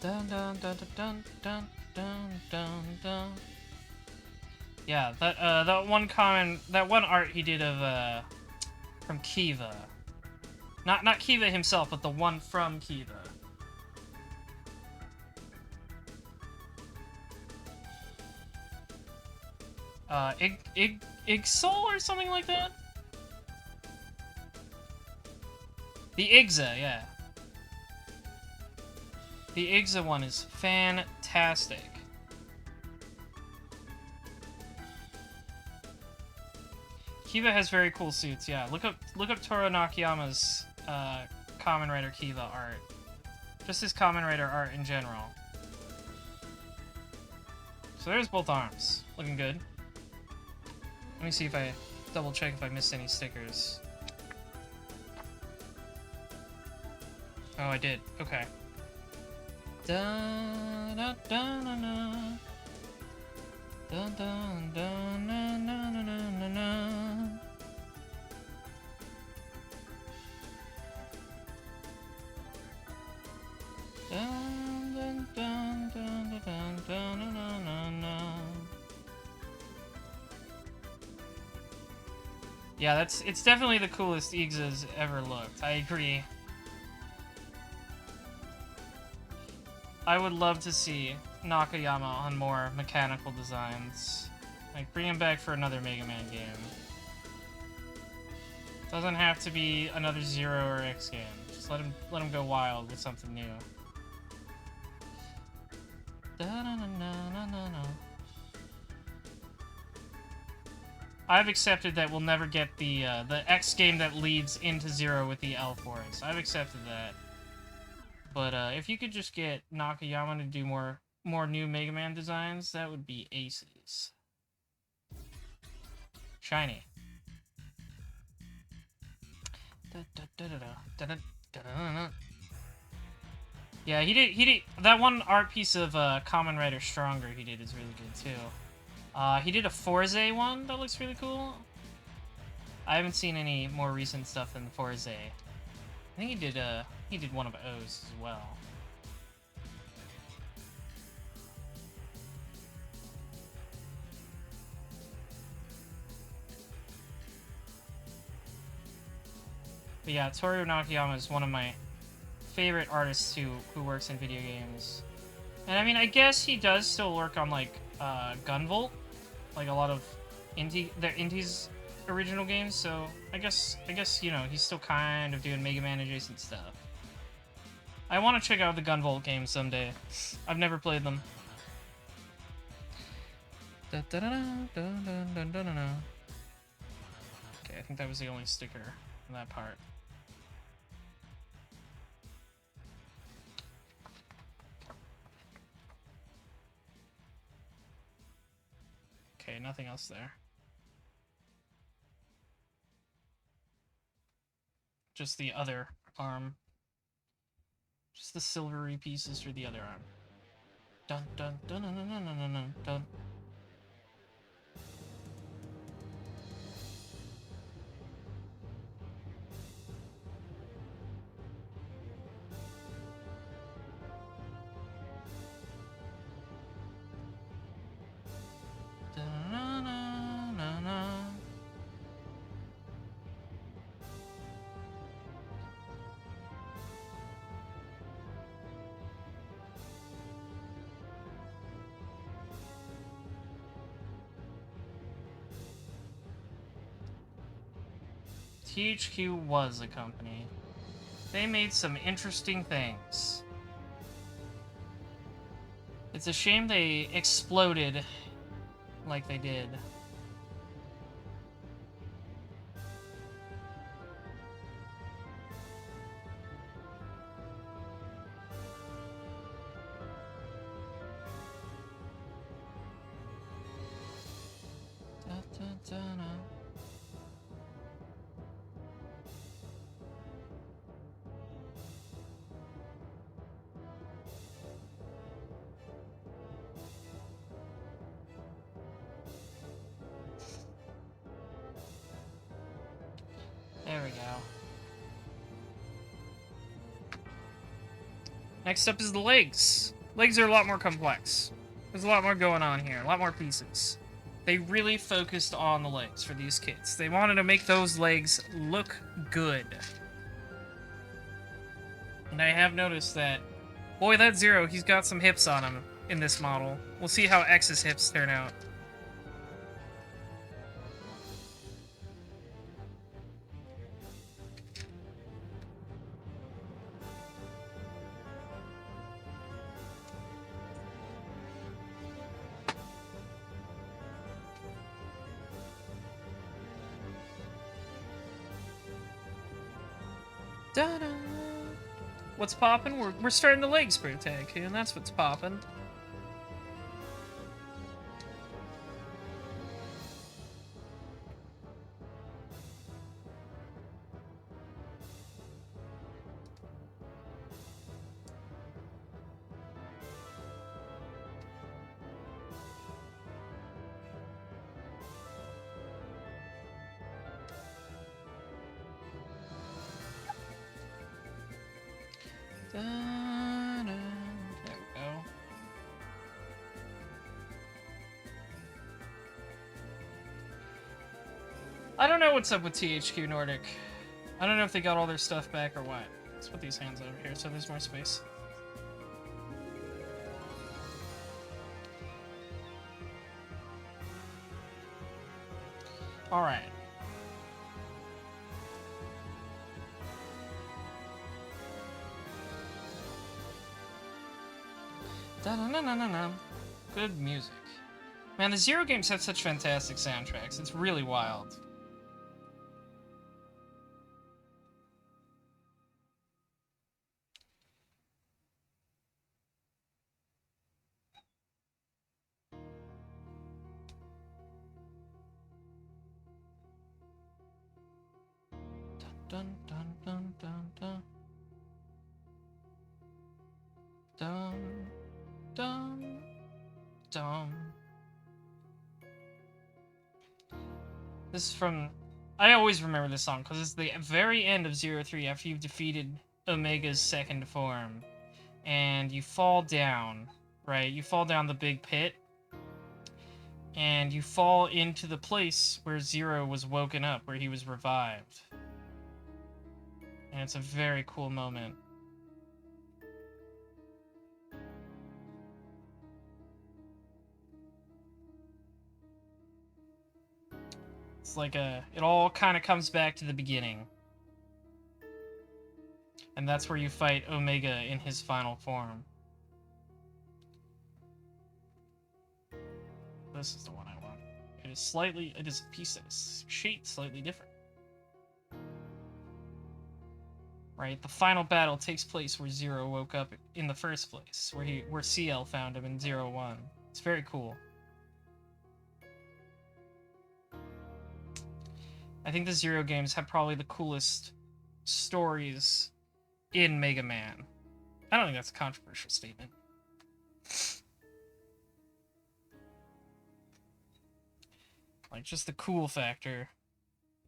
A: Dun dun dun dun dun dun dun dun. Yeah, that one art he did of from Kiva. Not Kiva himself, but the one from Kiva. Igsol or something like that? The Igza, yeah. The Igza one is fantastic. Kiva has very cool suits, yeah. Look up Toru Nakayama's Kamen Rider Kiva art. Just his Kamen Rider art in general. So there's both arms. Looking good. Let me see if I double check if I missed any stickers. Oh, I did. Okay. Da da da na na. Da da da na na na na na. Dun dun dun dun dun dun dun dun dun. Yeah, it's definitely the coolest Igza's ever looked. I agree. I would love to see Nakayama on more mechanical designs. Like, bring him back for another Mega Man game. Doesn't have to be another Zero or X game. Just let him go wild with something new. Da-na-na-na-na-na. I've accepted that we'll never get the X game that leads into Zero with the L4s. I've accepted that. But if you could just get Nakayama to do more new Mega Man designs, that would be aces. Shiny. Yeah, he did that one art piece of Kamen Rider Stronger he did is really good too. He did a Forza one that looks really cool. I haven't seen any more recent stuff than Forza. I think he did one of O's as well. But yeah, Toru Nakayama is one of my favorite artists who works in video games. And I mean, I guess he does still work on like Gunvolt, like a lot of Indie's original games. So I guess you know he's still kind of doing Mega Man adjacent stuff. I want to check out the Gunvolt games someday. I've never played them. Okay, I think that was the only sticker in that part. Okay, nothing else there. Just the other arm. Just the silvery pieces for the other arm. Dun dun dun dun dun dun dun dun dun. THQ was a company. They made some interesting things. It's a shame they exploded like they did. Da, da, da, da. There we go. Next up is the legs. Legs are a lot more complex. There's a lot more going on here, a lot more pieces. They really focused on the legs for these kits. They wanted to make those legs look good. And I have noticed that, boy, that Zero, he's got some hips on him in this model. We'll see how X's hips turn out. Da-da. What's poppin'? We're starting the leg sprint tag here, and that's what's poppin'. Da-da. There we go. I don't know what's up with THQ Nordic. I don't know if they got all their stuff back or what. Let's put these hands over here so there's more space. Alright. Da-na-na-na-na-na. Good music. Man, the Zero games have such fantastic soundtracks. It's really wild. Dun dun dun dun dun. Dun dun dun. This is from... I always remember this song, because it's the very end of 03 after you've defeated Omega's second form. And you fall down, right? You fall down the big pit. And you fall into the place where Zero was woken up, where he was revived. And it's a very cool moment. It's like it all kind of comes back to the beginning. And that's where you fight Omega in his final form. This is the one I want. It is a piece that is shaped slightly different. Right, the final battle takes place where Zero woke up in the first place, where CL found him in 01. It's very cool. I think the Zero games have probably the coolest stories in Mega Man. I don't think that's a controversial statement. Like, just the cool factor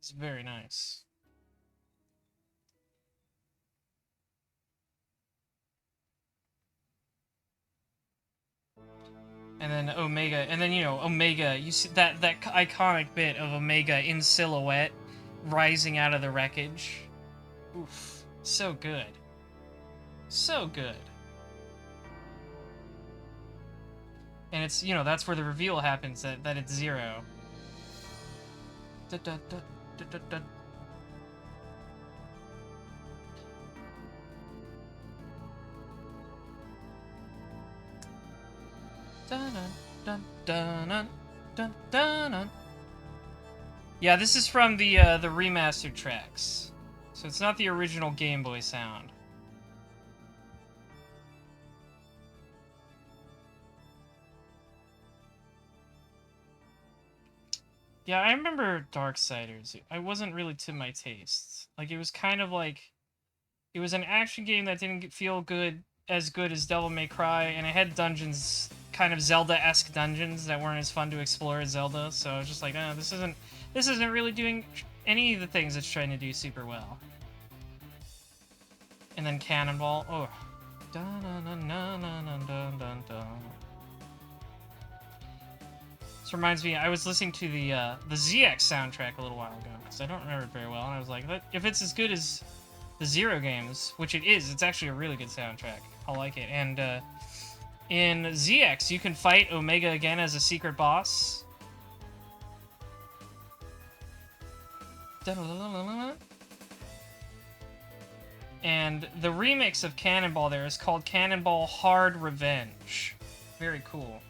A: is very nice. And then Omega, and then, you know, Omega, you see that iconic bit of Omega in silhouette rising out of the wreckage. Oof. So good. So good. And it's, you know, that's where the reveal happens, that it's Zero. Da, da, da, da, da, da. Dun, dun, dun, dun, dun, dun, dun. Yeah, this is from the remastered tracks. So it's not the original Game Boy sound. Yeah, I remember Darksiders. I wasn't really to my taste. Like, it was kind of like... It was an action game that didn't feel as good as Devil May Cry, and it had dungeons, kind of Zelda-esque dungeons that weren't as fun to explore as Zelda, so I was just like, oh, this isn't really doing any of the things it's trying to do super well. And then Cannonball, oh. Dun, dun, dun, dun, dun, dun, dun, dun. This reminds me, I was listening to the ZX soundtrack a little while ago, because I don't remember it very well, and I was like, if it's as good as the Zero games, which it is, it's actually a really good soundtrack. I like it. And in ZX, you can fight Omega again as a secret boss. And the remix of Cannonball there is called Cannonball Hard Revenge. Very cool.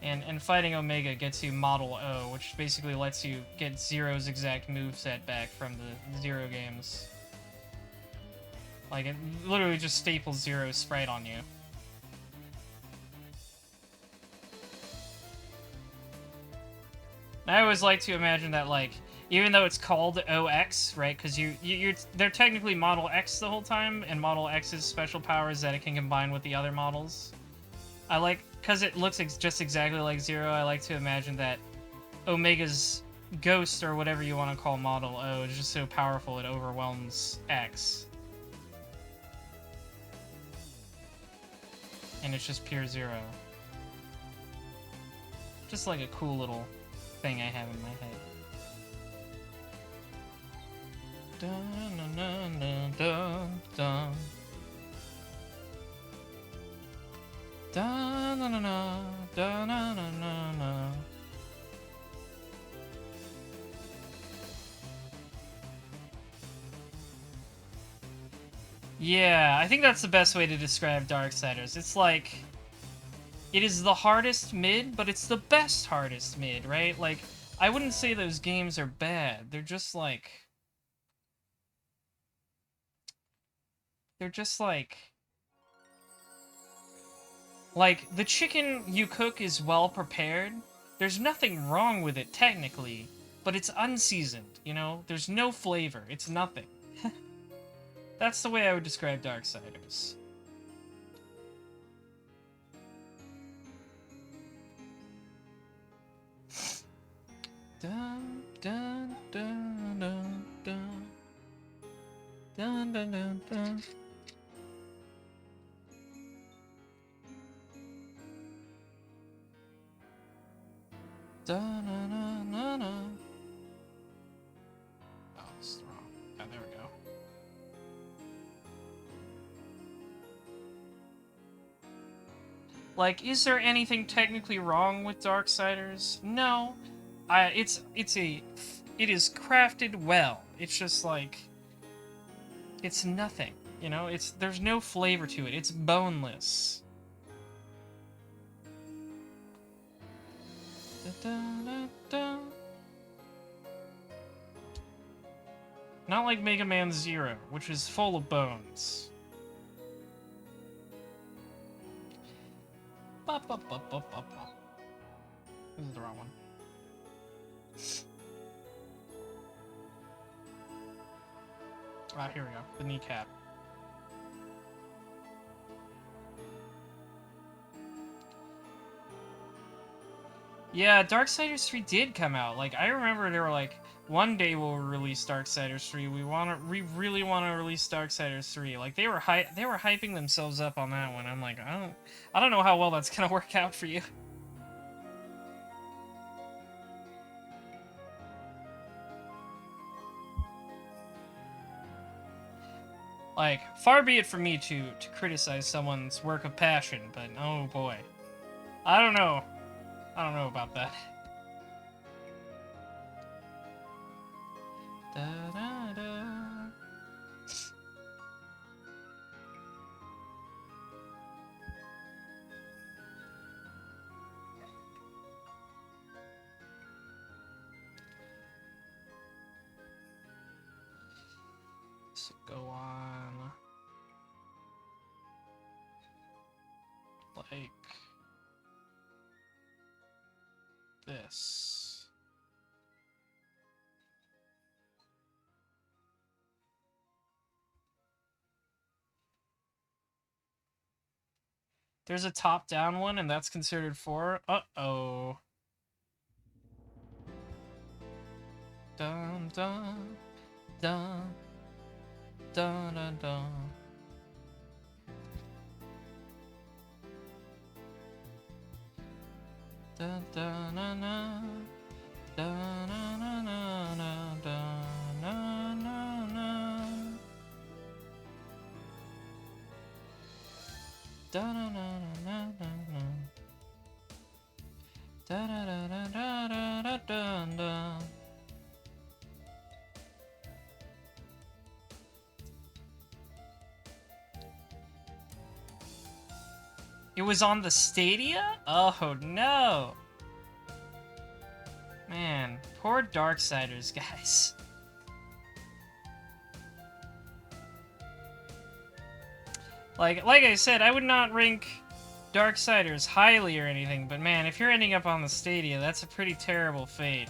A: And fighting Omega gets you Model O, which basically lets you get Zero's exact moveset back from the Zero games. Like, it literally just staples Zero's sprite on you. I always like to imagine that, like, even though it's called OX, right, because they're technically Model X the whole time, and Model X's special power is that it can combine with the other models. Because it looks just exactly like Zero, I like to imagine that Omega's ghost, or whatever you want to call Model O, is just so powerful it overwhelms X. And it's just pure Zero. Just like a cool little thing I have in my head. Dun, dun, dun, dun, dun, dun. Da na na na da na na na na. Yeah, I think that's the best way to describe Darksiders. It's like, it is the hardest mid, but it's the best hardest mid, right? Like, I wouldn't say those games are bad. They're just like... Like, the chicken you cook is well prepared. There's nothing wrong with it, technically, but it's unseasoned, you know? There's no flavor. It's nothing. That's the way I would describe Darksiders. Dun dun dun dun dun dun dun dun dun. Dun dun dun dun dun. Oh, this is wrong. Oh, there we go. Like, is there anything technically wrong with Darksiders? No. It is crafted well. It's just like, it's nothing, you know? There's no flavor to it. It's boneless. Da, da, da, da. Not like Mega Man Zero, which is full of bones. Ba, ba, ba, ba, ba, ba. This is the wrong one. Ah, here we go. The kneecap. Yeah, Darksiders 3 did come out. Like, I remember they were like, one day we'll release Darksiders 3. We really want to release Darksiders 3. Like, they were hyping themselves up on that one. I'm like, I don't know how well that's gonna work out for you. Like, far be it from me to criticize someone's work of passion, but oh boy. I don't know. I don't know about that. Da, da, da. So go on. Like this. There's a top-down one, and that's considered 4. Uh-oh. Dun dun dun dun dun dun. Dun dun dun dun dun dun dun dun dun dun dun. Dun dun dun dun dun. Dun dun dun dun dun dun dun. It was on the Stadia? Oh no! Man, poor Darksiders, guys. Like I said, I would not rank Darksiders highly or anything, but man, if you're ending up on the Stadia, that's a pretty terrible fate.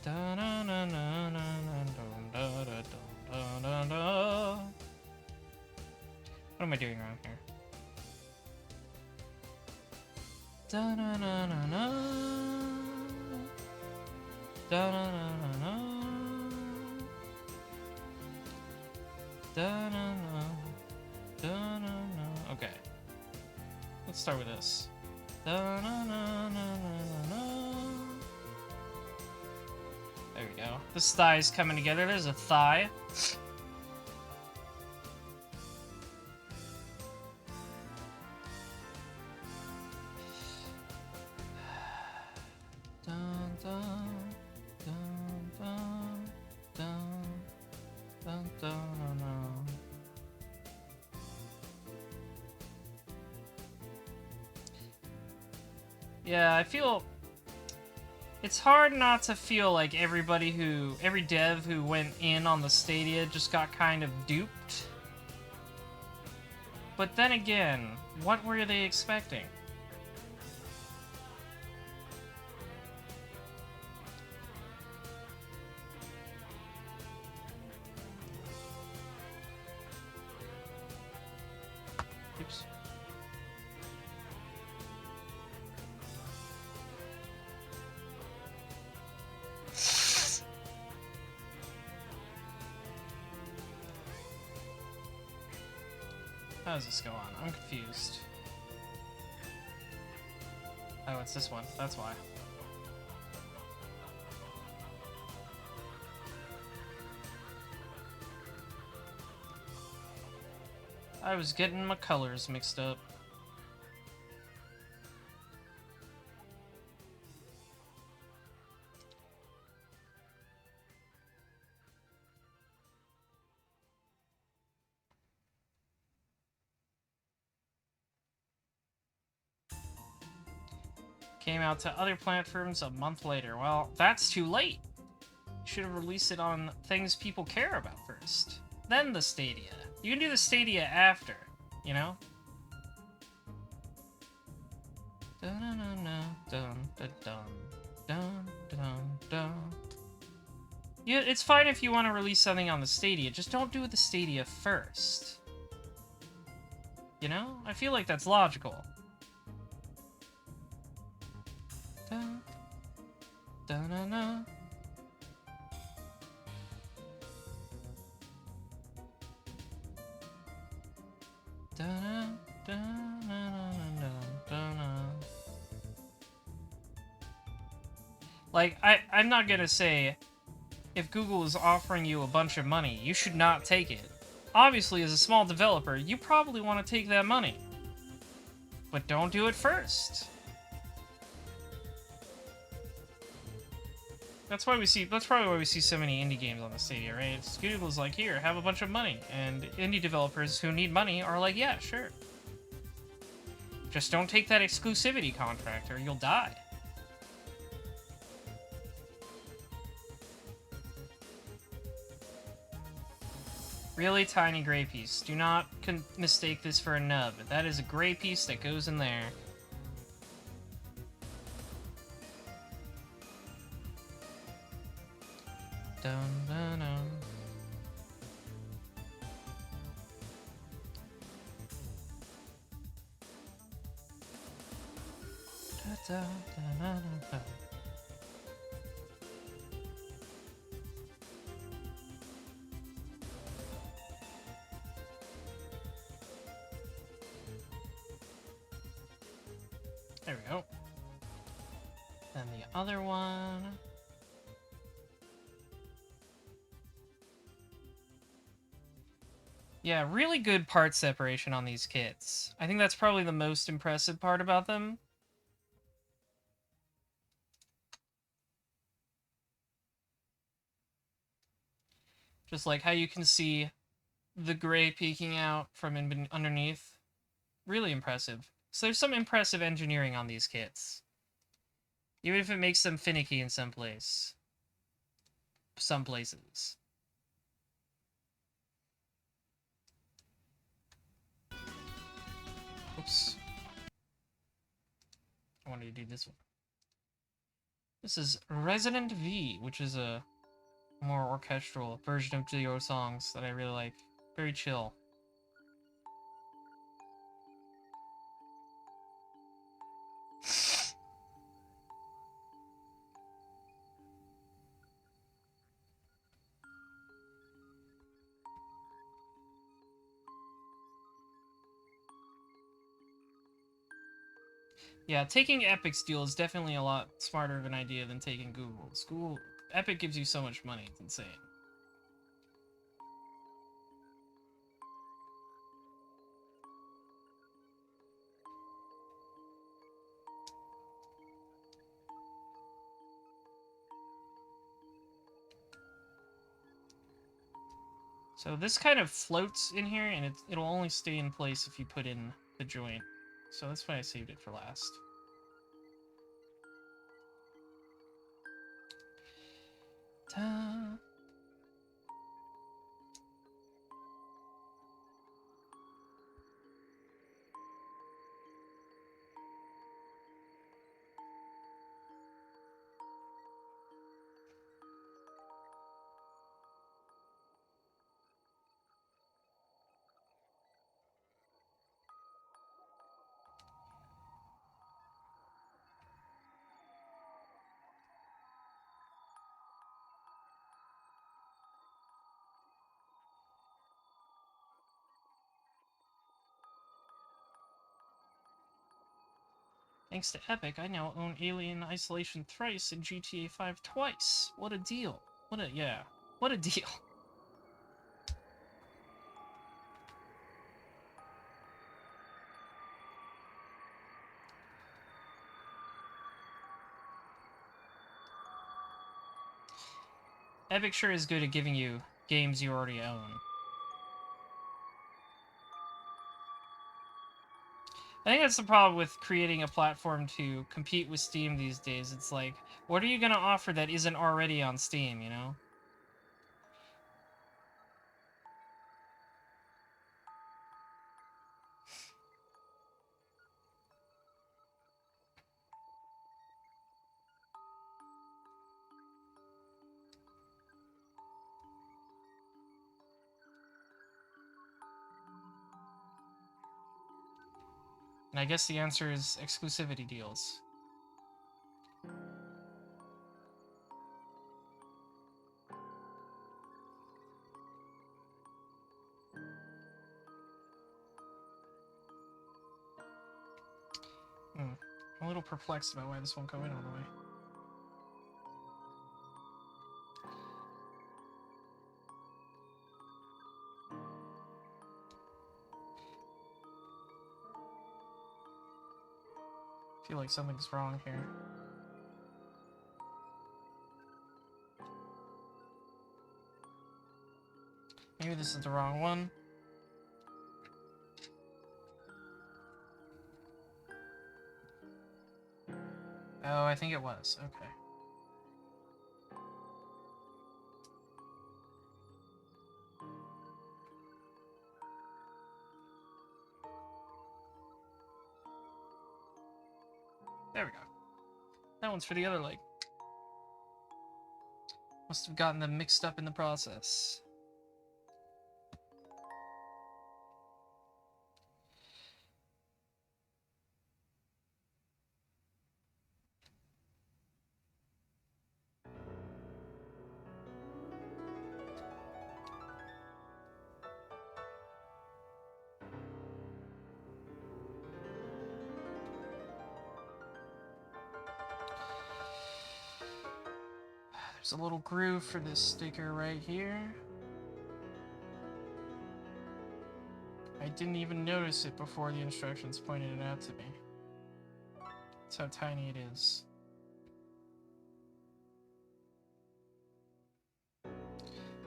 A: What am I doing wrong here? Okay. Let's start with this. There we go. This thigh's coming together. There's a thigh. Yeah, I feel it's hard not to feel like every dev who went in on the Stadia just got kind of duped. But then again, what were they expecting? Oops. How does this go on? I'm confused. Oh, it's this one. That's why. I was getting my colors mixed up. Came out to other platforms a month later. Well, that's too late. Should have released it on things people care about first. Then the Stadia. You can do the Stadia after, you know? Yeah, it's fine if you want to release something on the Stadia, just don't do the Stadia first. You know? I feel like that's logical. Dun, dun, dun, dun. Dun, dun, dun, dun, dun, dun, dun. Like, I'm not gonna say, if Google is offering you a bunch of money, you should not take it. Obviously, as a small developer, you probably want to take that money. But don't do it first. That's probably why we see so many indie games on the Stadia, right? It's Google's like, here, have a bunch of money. And indie developers who need money are like, yeah, sure. Just don't take that exclusivity contract or you'll die. Really tiny gray piece. Do not mistake this for a nub. That is a gray piece that goes in there. Dun, dun, dun. Da, da, da, da, da. There we go. Then the other one. Yeah, really good part separation on these kits. I think that's probably the most impressive part about them. Just like how you can see the gray peeking out from underneath. Really impressive. So there's some impressive engineering on these kits. Even if it makes them finicky in some places. Oops. I wanted to do this one. This is Resident V, which is a more orchestral version of Jio songs that I really like. Very chill. Yeah, taking Epic's deal is definitely a lot smarter of an idea than taking Google's. Epic gives you so much money, it's insane. So this kind of floats in here, and it'll only stay in place if you put in the joint. So that's why I saved it for last. Ta. Thanks to Epic, I now own Alien Isolation thrice and GTA 5 twice. What a deal. What a deal. Epic sure is good at giving you games you already own. I think that's the problem with creating a platform to compete with Steam these days. It's like, what are you going to offer that isn't already on Steam, you know? And I guess the answer is exclusivity deals. I'm a little perplexed about why this won't go in all the way. I feel like something's wrong here. Maybe this is the wrong one. Oh, I think it was. Okay. There we go. That one's for the other leg. Must have gotten them mixed up in the process. There's a little groove for this sticker right here. I didn't even notice it before the instructions pointed it out to me. That's how tiny it is.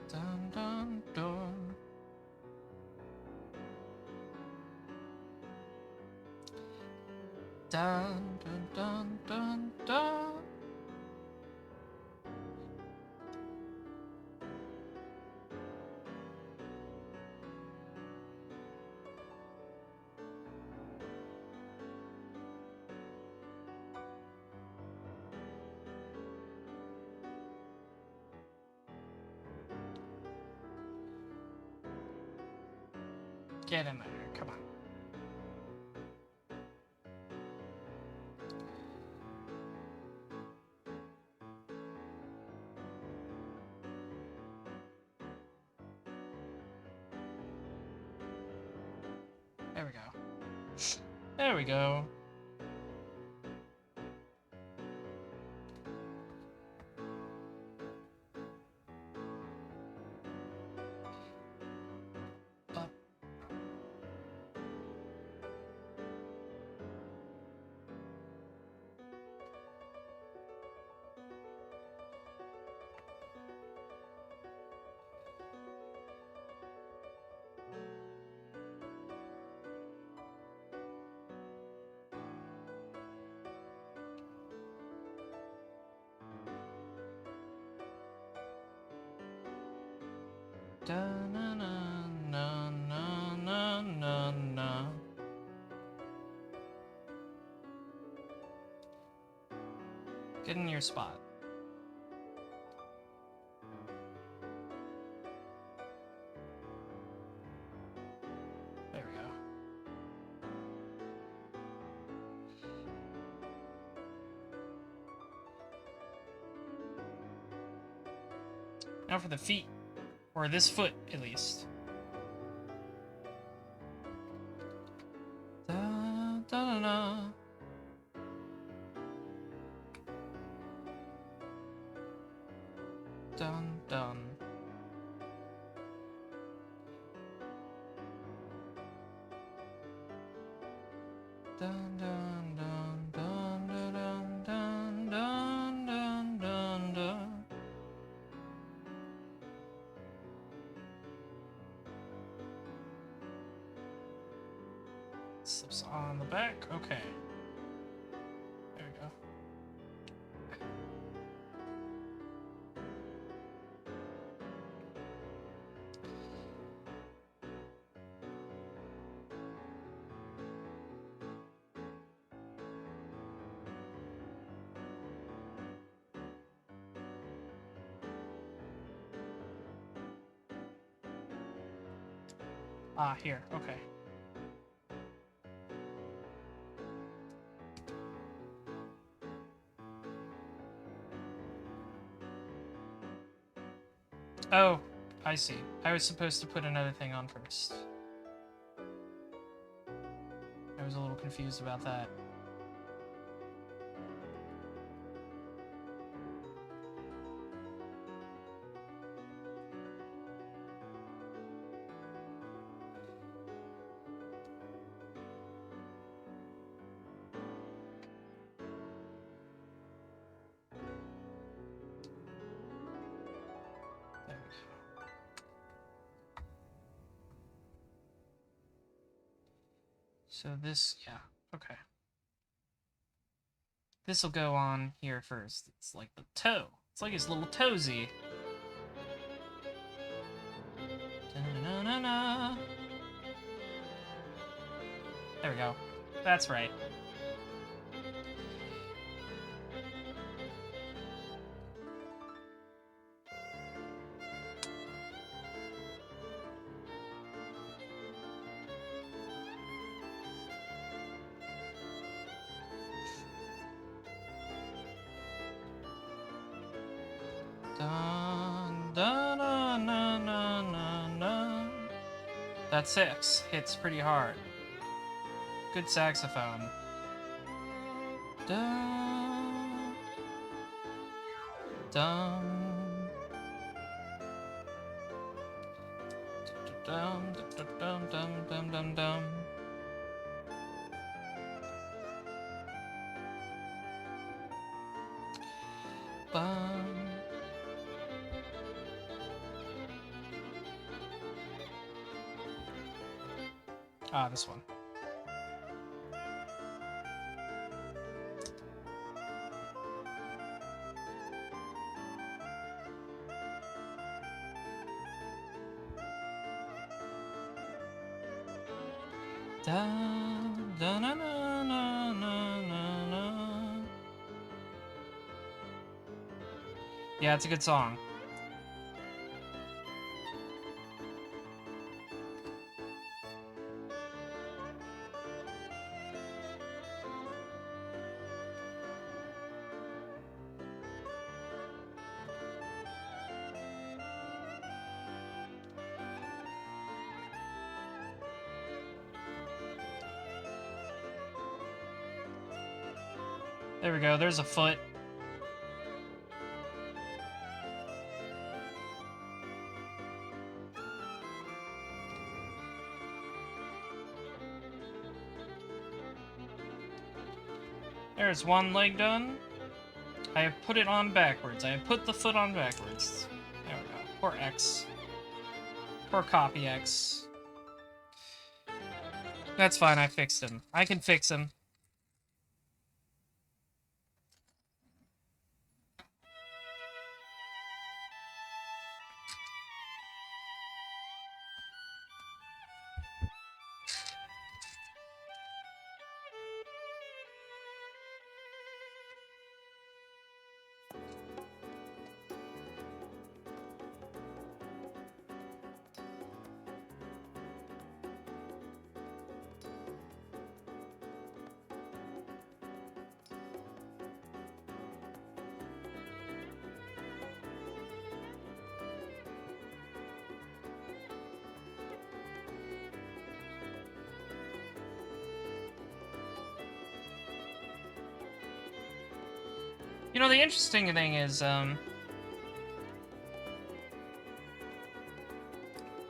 A: Dun dun dun. Dun dun dun dun dun. Get in there, come on. There we go. There we go. Up. Da na na na na na na na. Get in your spot. There we go. Now for the feet. Or this foot, at least. Da, da, da, da. dun, dun. Dun, dun, dun, dun, dun, dun, dun, dun, dun, dun. Slips on the back. Okay. There we go. Ah, here. Okay. Oh, I see. I was supposed to put another thing on first. I was a little confused about that. There we go. So this, yeah, okay. This'll go on here first. It's like the toe. It's like his little toesy. Da-na-na-na-na. There we go. That's right. Dun, dun, dun, dun, dun, dun, dun. That 6 hits pretty hard. Good saxophone. Dun, dun, dum, dum, dum, dum, dum, dum, dum. Bum. Ah, this one. Da, da, na, na, na, na, na, na. Yeah, it's a good song. There we go, there's a foot. There's one leg done. I have put it on backwards. I have put the foot on backwards. There we go. Poor X. Poor copy X. That's fine, I fixed him. I can fix him. You know, the interesting thing is,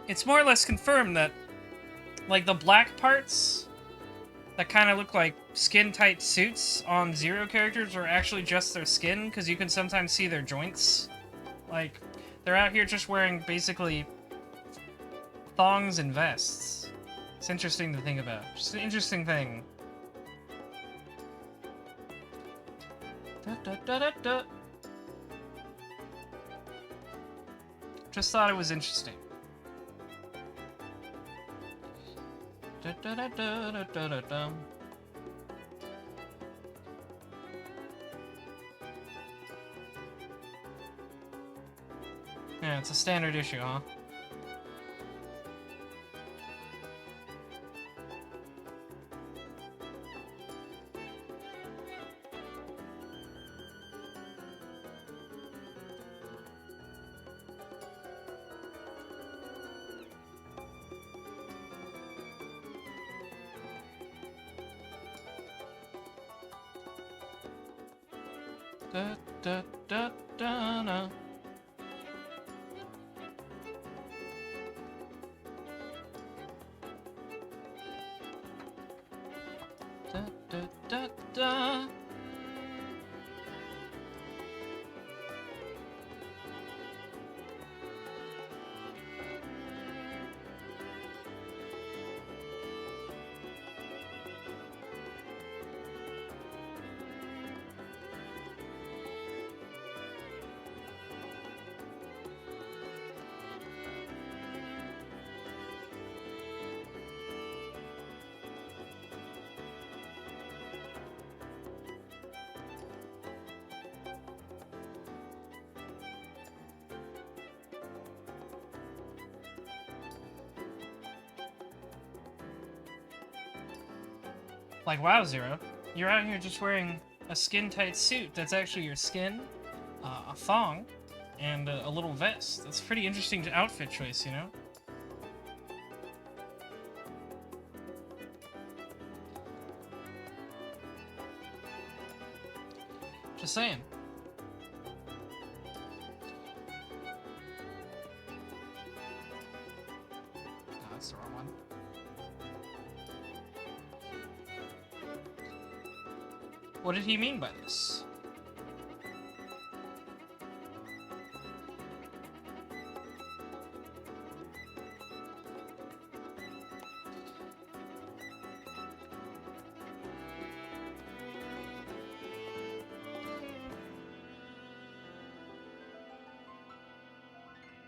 A: it's more or less confirmed that, like, the black parts that kind of look like skin-tight suits on Zero characters are actually just their skin, because you can sometimes see their joints. Like, they're out here just wearing, basically, thongs and vests. It's interesting to think about. Just an interesting thing. Da, da, da, da, da. Just thought it was interesting. Da, da, da, da, da, da, da, da. Yeah, it's a standard issue, huh? Da, da, da, da, da. Da, da, da, da. Like, wow, Zero. You're out here just wearing a skin-tight suit that's actually your skin, a thong, and a little vest. That's a pretty interesting outfit choice, you know? Just saying. No, that's the wrong one. What did he mean by this?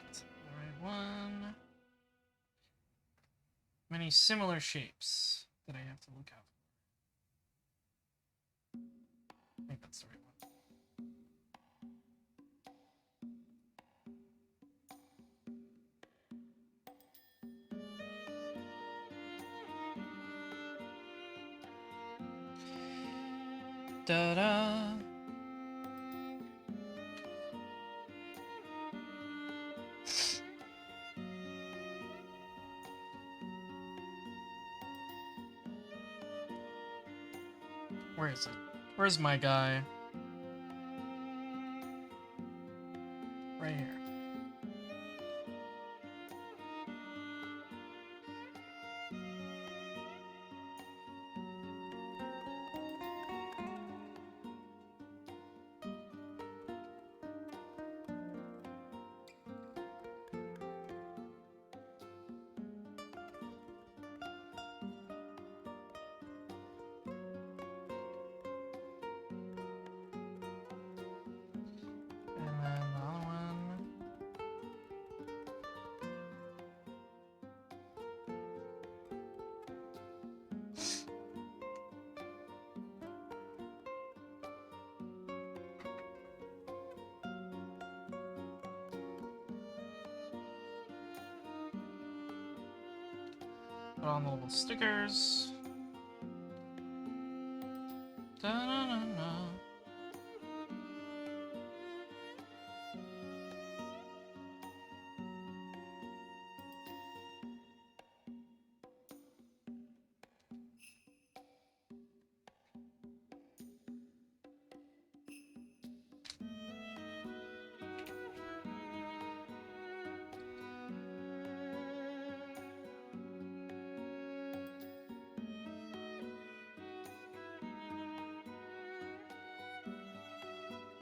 A: That's the right one. Many similar shapes that I have to look out for. I think that's the right one. Da-da. Where is it? Where's my guy? Right here. And then the other one. Put on the little stickers. Da-da-da-da.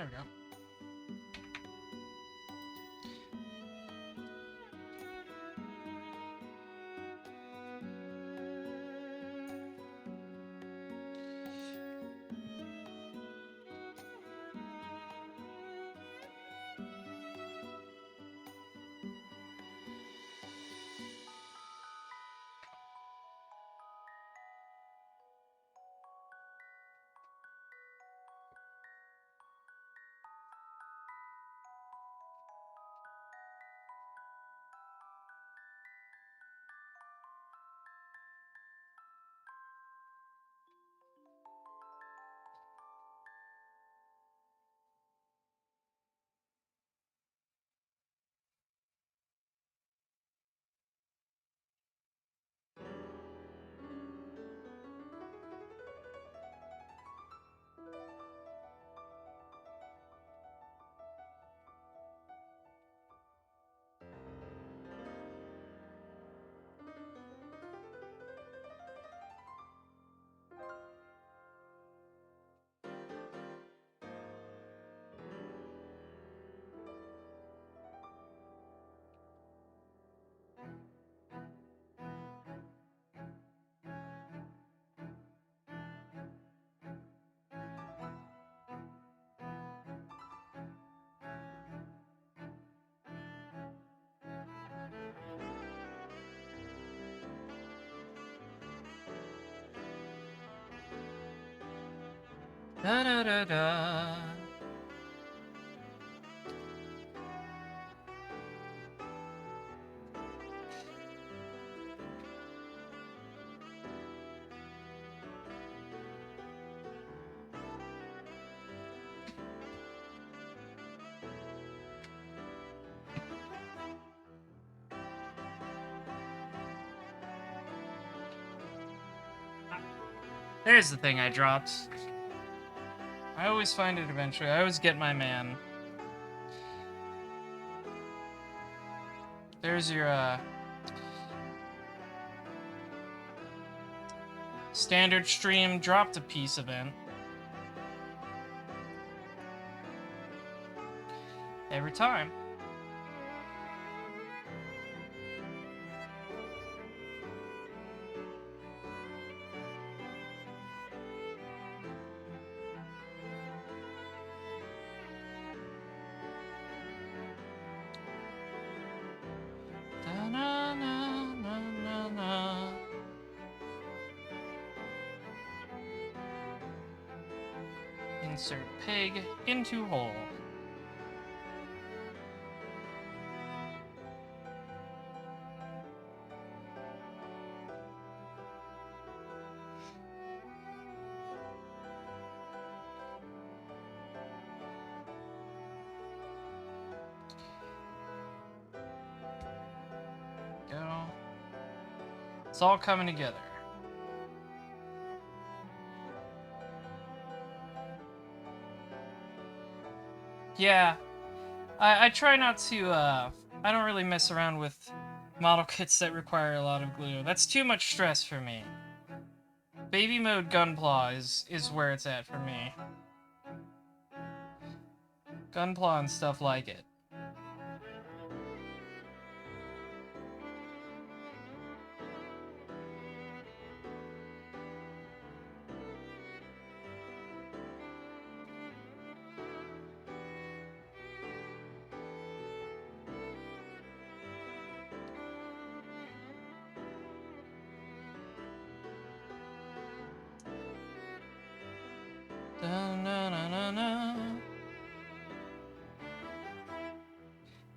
A: There we go. Da da da da. There's the thing I dropped. I always find it eventually. I always get my man. There's your, standard stream dropped a piece event. Every time. Da-na-na-na-na-na. Insert pig into hole. Go. It's all coming together. Yeah. I try not to, I don't really mess around with model kits that require a lot of glue. That's too much stress for me. Baby mode Gunpla is where it's at for me. Gunpla and stuff like it. Da-na-na-na-na.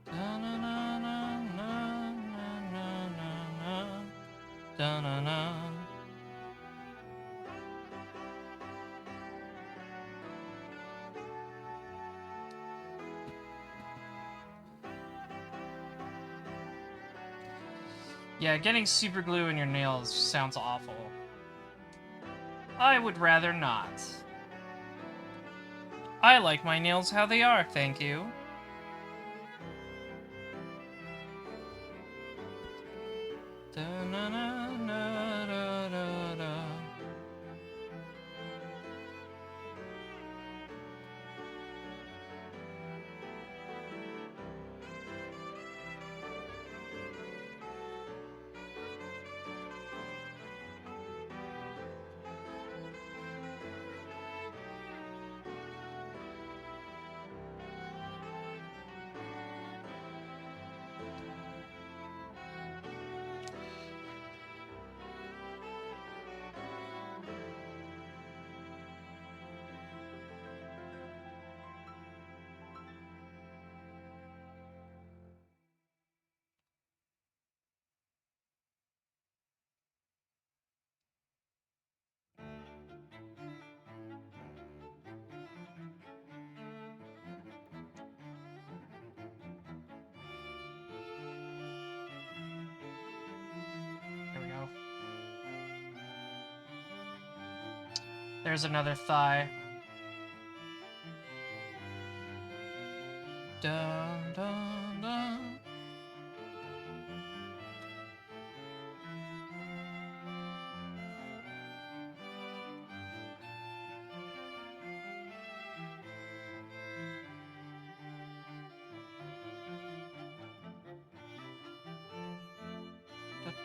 A: Da-na-na-na-na-na-na-na. Da-na-na. Yeah, getting super glue in your nails sounds awful. I would rather not. I like my nails how they are, thank you. Da-na-na-na-da-da-da. There's another thigh. Dun, dun, dun.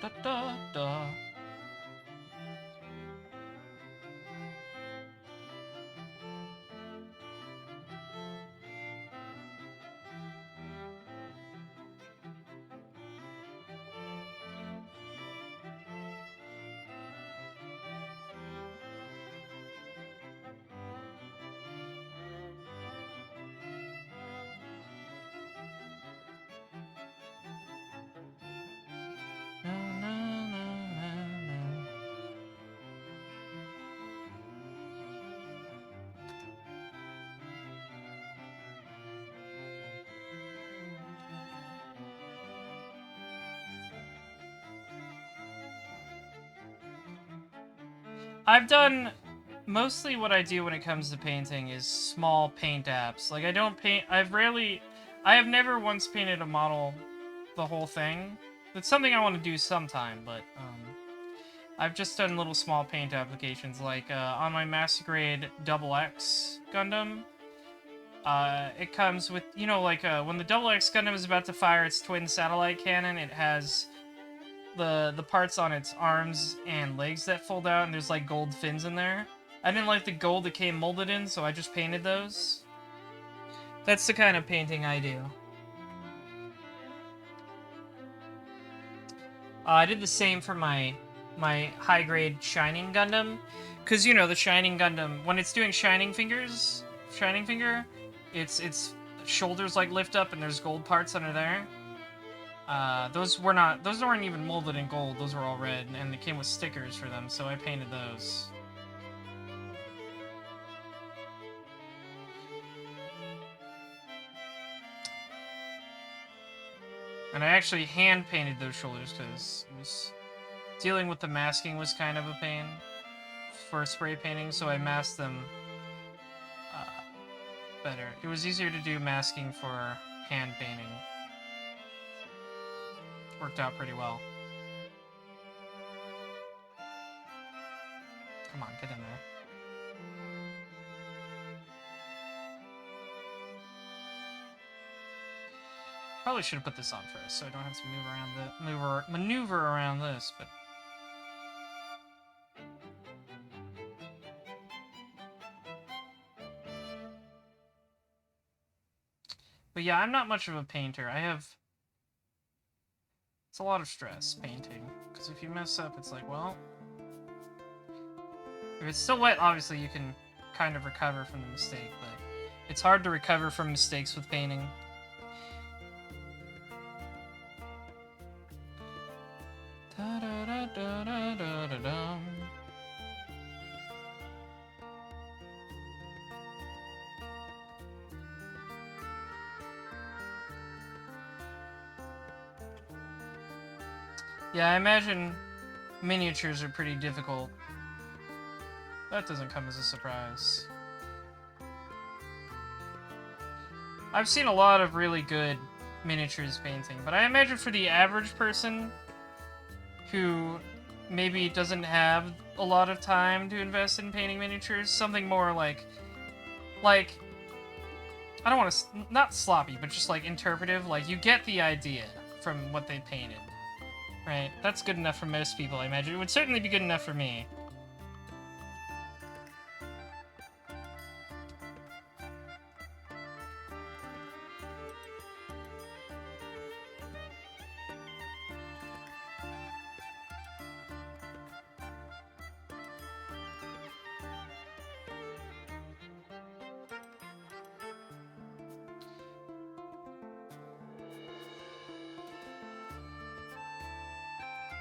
A: Da, da, da, da. No, no, no, no, no. I've done mostly what I do when it comes to painting is small paint apps. Like I don't paint. I have never once painted a model, the whole thing. It's something I want to do sometime, but I've just done little small paint applications. Like on my Master Grade Double X Gundam, it comes with like when the Double X Gundam is about to fire its twin satellite cannon, it has the parts on its arms and legs that fold out, and there's like gold fins in there. I didn't like the gold that came molded in, so I just painted those. That's the kind of painting I do. I did the same for my high grade Shining Gundam, because the Shining Gundam, when it's doing Shining Finger, its shoulders like lift up and there's gold parts under there. Those weren't even molded in gold. Those were all red, and it came with stickers for them, so I painted those. And I actually hand painted those shoulders because dealing with the masking was kind of a pain for spray painting, so I masked them better. It was easier to do masking for hand painting. Worked out pretty well. Come on, get in there. Probably should have put this on first, so I don't have to maneuver around this. But yeah, I'm not much of a painter. It's a lot of stress painting, because if you mess up, it's like, well, if it's still wet, obviously you can kind of recover from the mistake, but it's hard to recover from mistakes with painting. Yeah, I imagine miniatures are pretty difficult. That doesn't come as a surprise. I've seen a lot of really good miniatures painting, but I imagine for the average person who maybe doesn't have a lot of time to invest in painting miniatures, something more like I don't want to, not sloppy, but just like interpretive, like you get the idea from what they painted, right? That's good enough for most people, I imagine. It would certainly be good enough for me.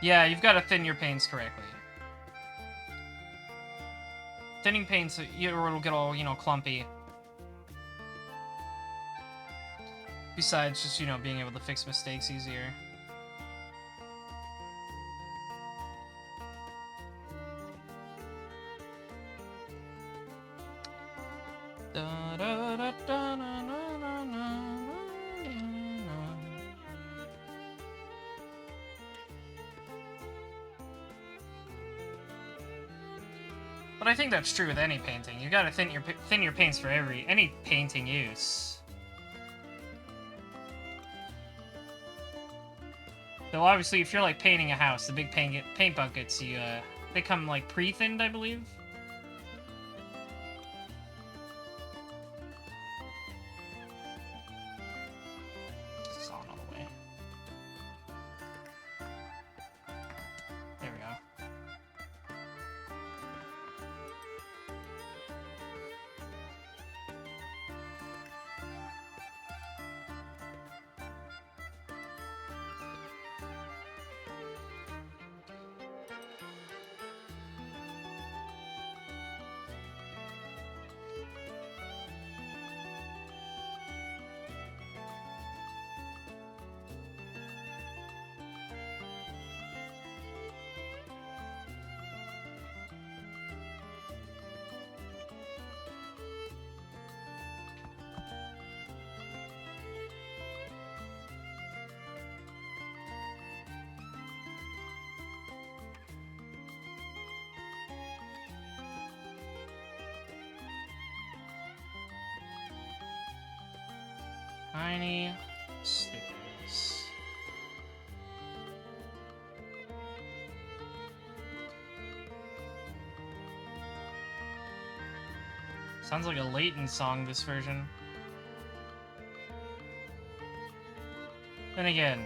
A: Yeah, you've got to thin your paints correctly. Thinning paints, or it'll get all, clumpy. Besides just, being able to fix mistakes easier. Da, da, da, da, na, na, na, na, na. But I think that's true with any painting. You gotta thin your paints for any painting use. Though obviously, if you're like painting a house, the big paint buckets, they come like pre-thinned, I believe. This is on all the way. There we go. Tiny stickers. Sounds like a Leighton song, this version. Then again,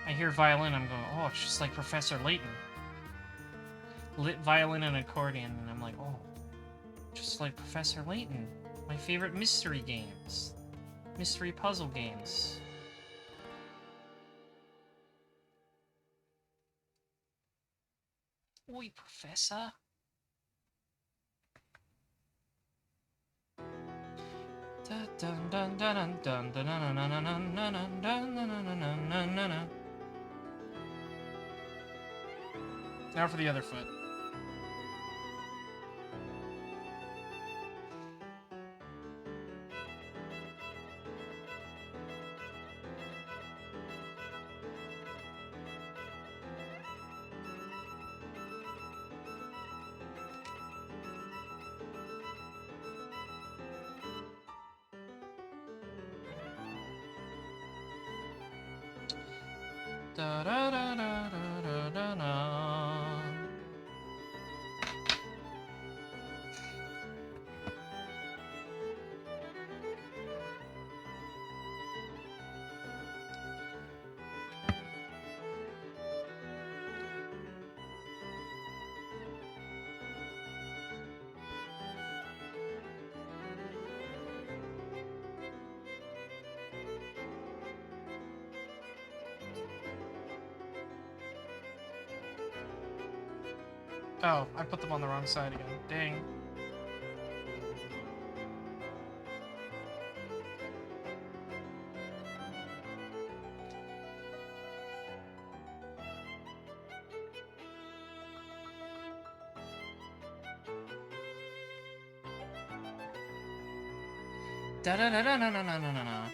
A: I hear violin, I'm going, oh, it's just like Professor Layton. Lit violin and accordion, and I'm like, oh, just like Professor Layton. My favorite mystery games. Mystery puzzle games. Oi, Professor. Now for the other foot. Da da da da da da da. Oh, I put them on the wrong side again. Dang. Da da da da da da da da da.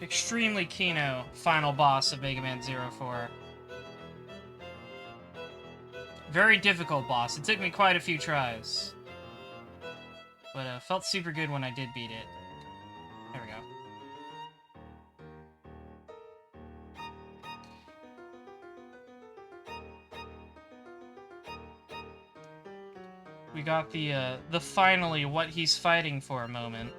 A: Extremely Kino, final boss of Mega Man 04. Very difficult boss. It took me quite a few tries. But felt super good when I did beat it. There we go. We got the finally what he's fighting for moment.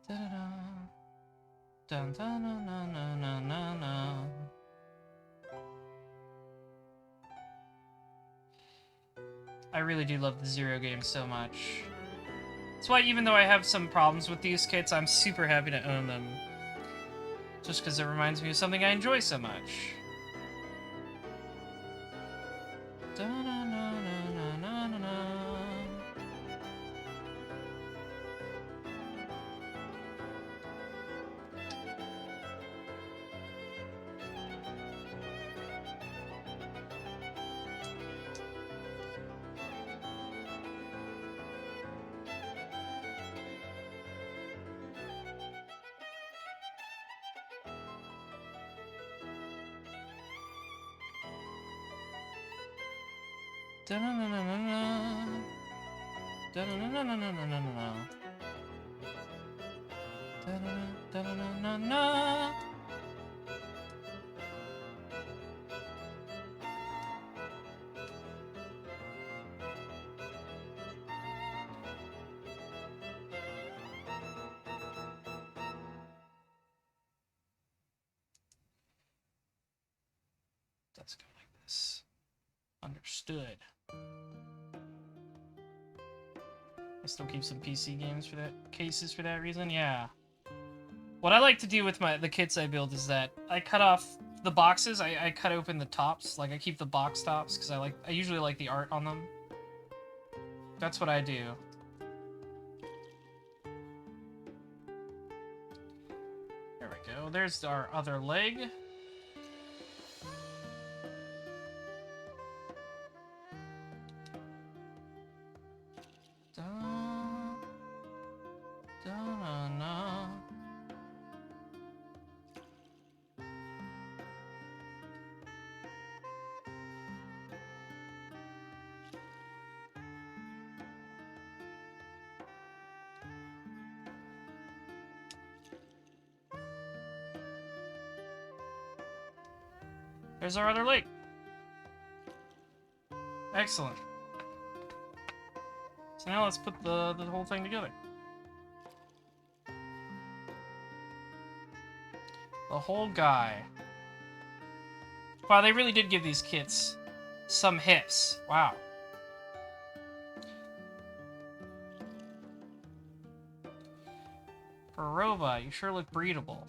A: Da-da-da. Dun-dun-dun-dun-dun-dun-dun. I really do love the Zero games so much. That's why even though I have some problems with these kits, I'm super happy to own them. Just because it reminds me of something I enjoy so much. Let's go like this. Understood. I still keep some PC games for that cases for that reason. Yeah. What I like to do with the kits I build is that I cut off the boxes. I cut open the tops. Like I keep the box tops because I usually like the art on them. That's what I do. There we go. There's our other leg. There's our other leg. Excellent. So now let's put the whole thing together. The whole guy. Wow, they really did give these kits some hips. Wow. For a robot, you sure look breedable.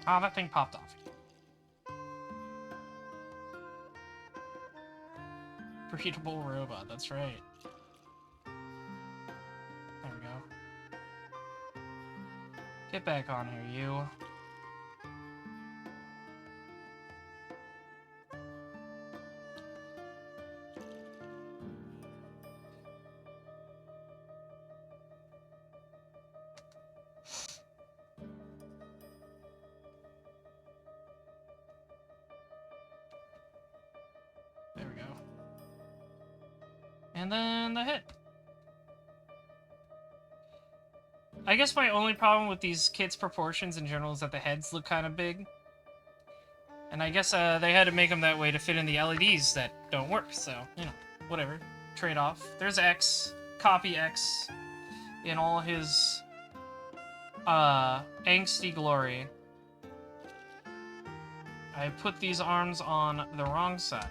A: Ah, that thing popped off. Breedable robot, that's right. There we go. Get back on here, you. There we go. And then the head. I guess my only problem with these kits' proportions in general is that the heads look kind of big. And I guess they had to make them that way to fit in the LEDs that don't work, so, you know, whatever. Trade-off. There's X, copy X, in all his, angsty glory. I put these arms on the wrong sides.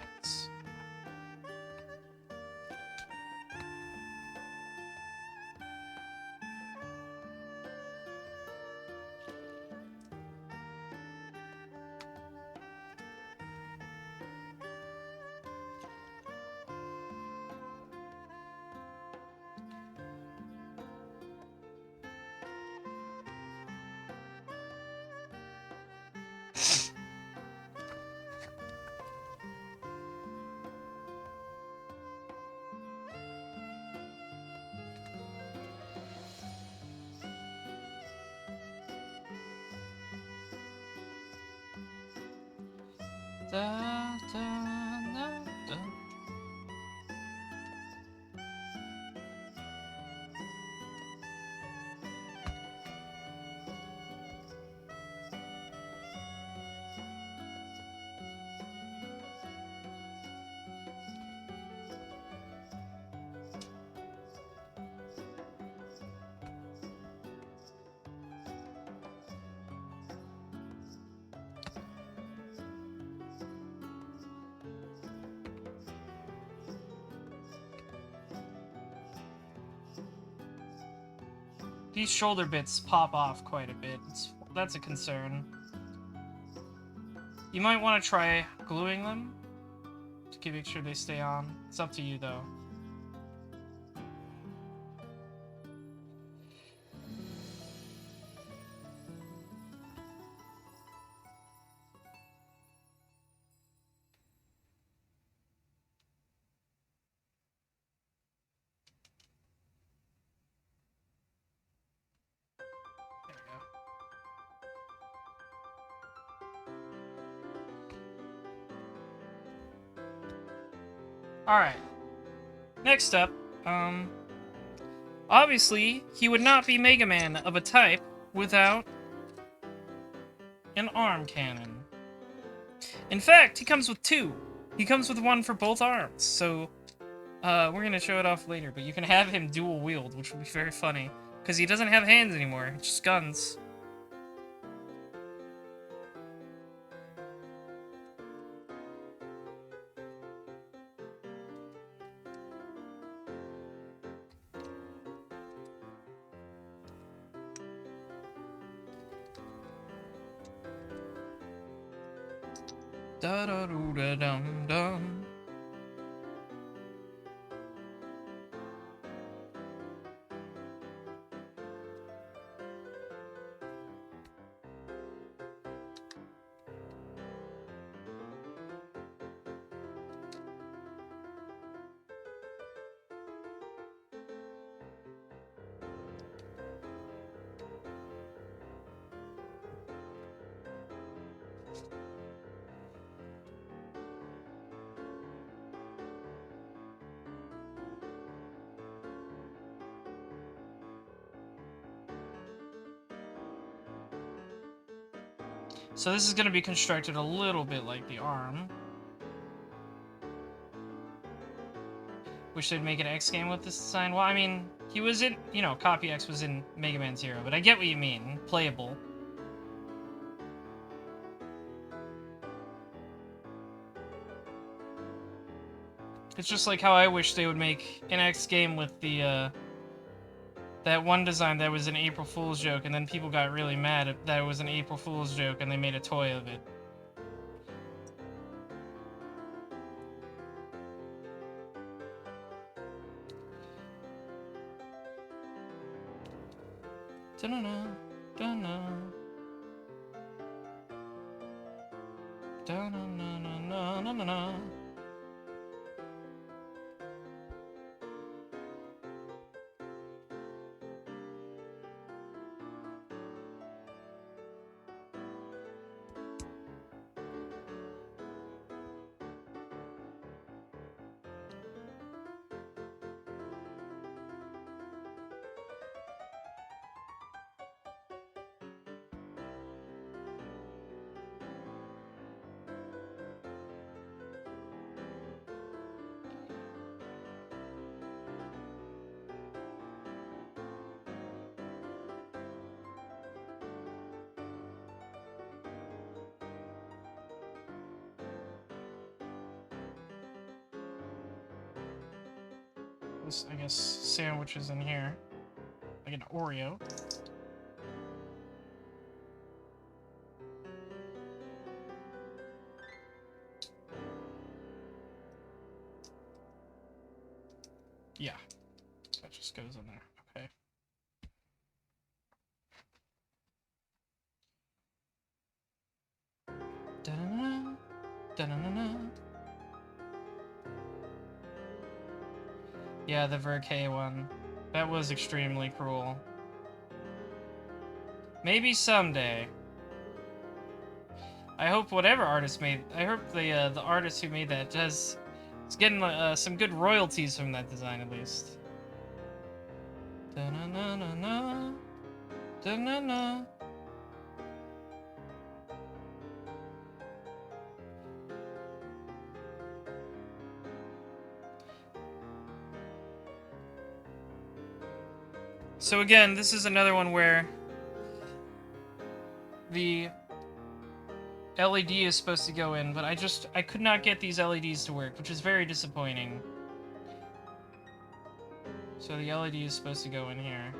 A: Da, da, da, da. these shoulder bits pop off quite a bit. That's a concern. You might want to try gluing them to make sure they stay on. It's up to you, though. There we go. Alright. Next up, obviously, he would not be Mega Man of a type without an arm cannon. In fact, he comes with two. He comes with one for both arms, so we're gonna show it off later, but you can have him dual wield, which will be very funny, because he doesn't have hands anymore, it's just guns. Da da doo da dum dum. So this is going to be constructed a little bit like the arm. Wish they'd make an X game with this design. Well, I mean, he was in, you know, Copy X was in Mega Man Zero, but I get what you mean. Playable. It's just like how I wish they would make an X game with the, that one design that was an April Fool's joke, and then people got really mad that it was an April Fool's joke, and they made a toy of it. Da-na-na, da-na. Da-na-na-na-na-na-na. This, I guess, sandwiches in here. Like an Oreo. Yeah. That just goes in there. Okay. Da-na-na. Da-na-na-na. Yeah, the Verkay one. That was extremely cruel. Maybe someday. I hope whatever artist made... I hope the artist who made that is getting some good royalties from that design, at least. Da-na-na-na-na. Da-na-na. So again, this is another one where the LED is supposed to go in, but I could not get these LEDs to work, which is very disappointing. So the LED is supposed to go in here.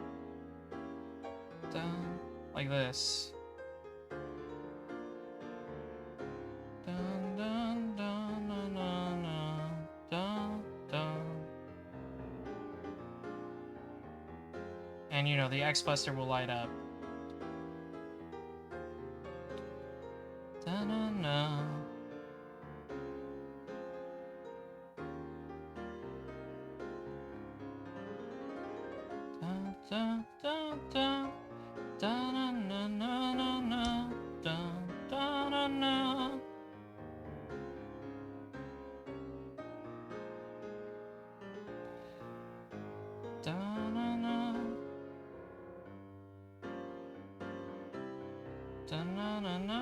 A: dun, like this. Dun, dun, dun, dun, dun, dun, dun. And you know, the X-Buster will light up. Dun, dun, dun. Dun, dun, dun, dun. Dun, dun, dun, dun, dun, dun, dun, dun, dun. Da-na-na. Da-na-na-na.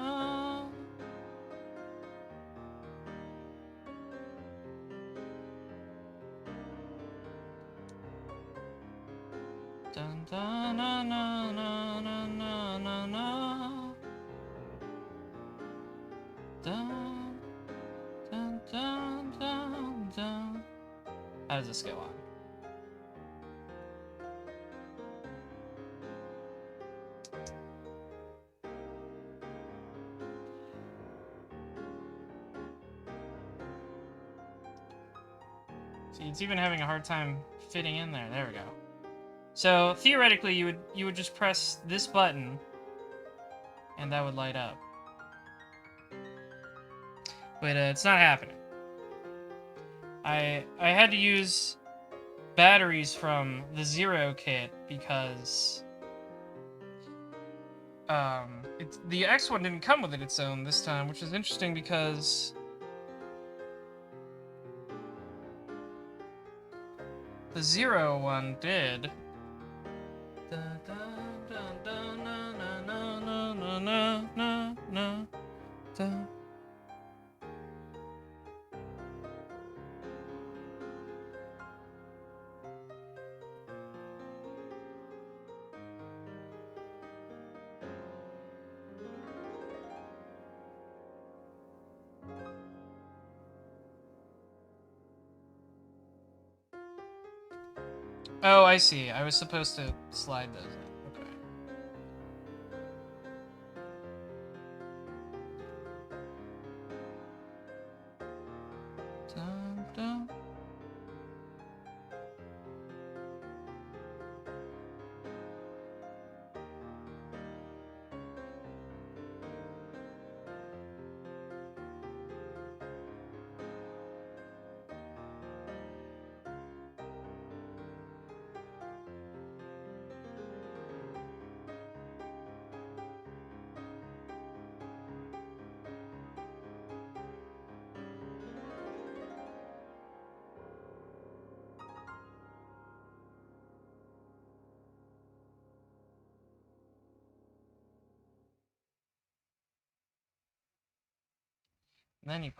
A: Dun-da-na-na-na-na-na-na. Dun, dun, dun, dun, dun. How does this go on? See, it's even having a hard time fitting in there. There we go. So theoretically, you would just press this button, and that would light up. But it's not happening. I had to use batteries from the Zero kit because the X one didn't come with its own this time, which is interesting because the Zero one did. Oh, I see. I was supposed to slide those in. Okay. Dun, dun. Then you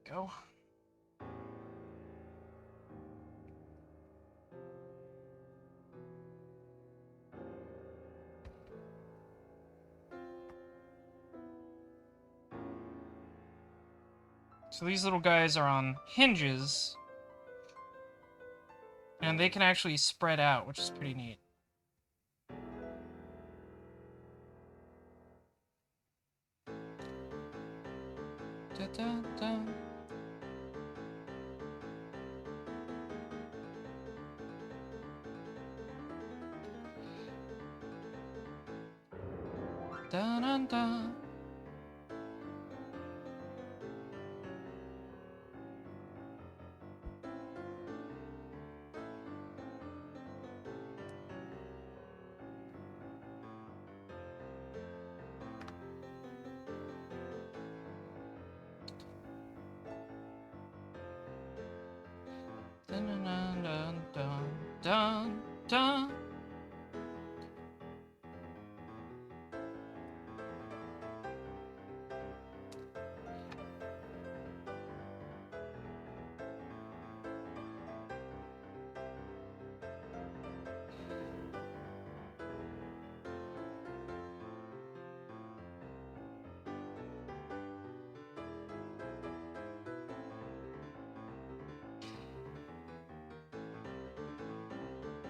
A: go. So these little guys are on hinges, and they can actually spread out, which is pretty neat. Da, da, da. Da, da, da. Dun, dun, dun, dun, dun, dun.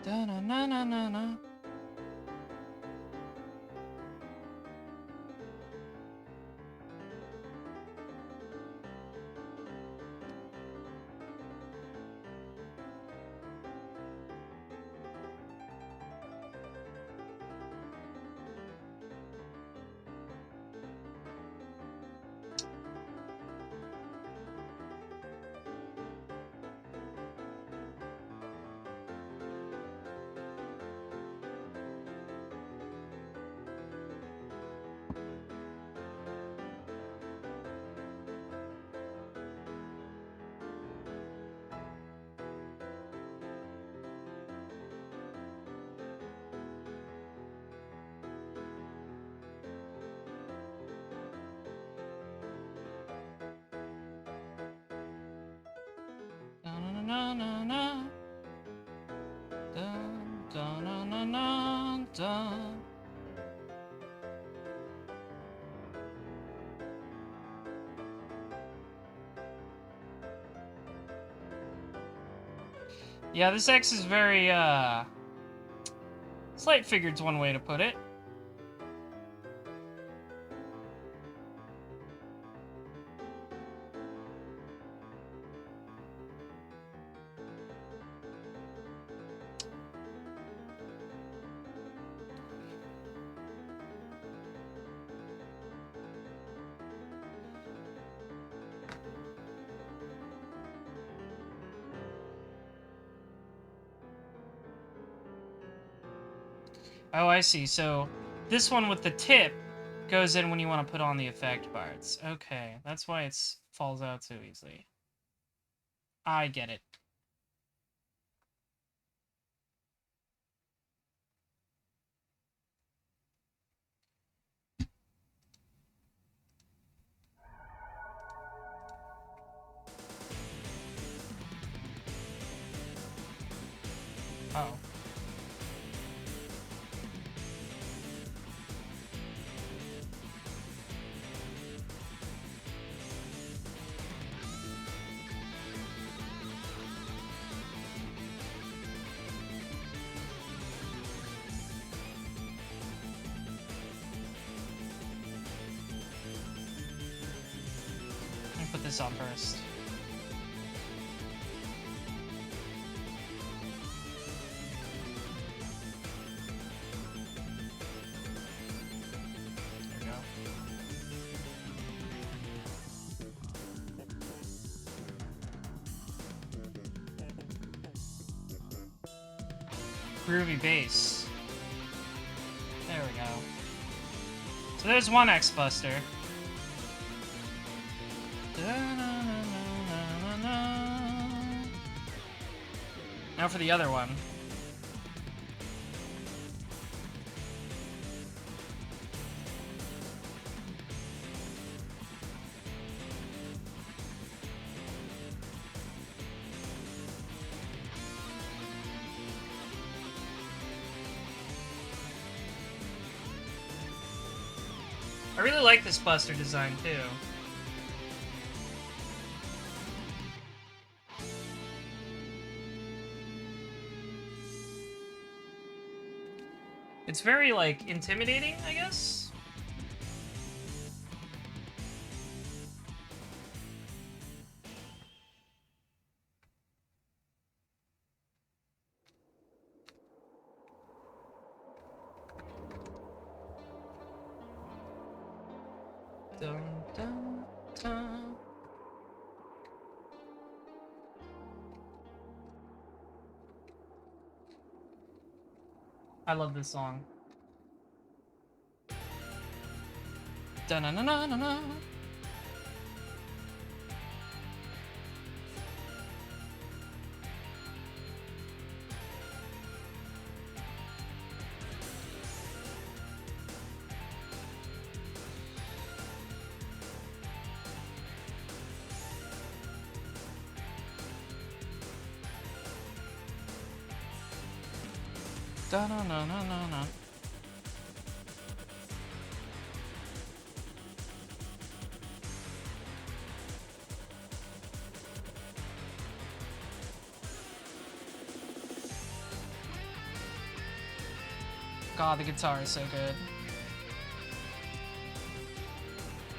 A: Da na na na na na. Da na na na na. Da da na na na da. Yeah, this X is very, slight figured's one way to put it. Oh, I see. So, this one with the tip goes in when you want to put on the effect parts. Okay, that's why it falls out so easily. I get it. Uh-oh. Let me put this on first. There we go. Groovy bass. There we go. So there's one X-Buster. Now for the other one. I really like this Buster design too. It's very, like, intimidating, I guess? Dun, dun, dun. I love this song. Dun na na na na na. Da na na na na na. God, the guitar is so good.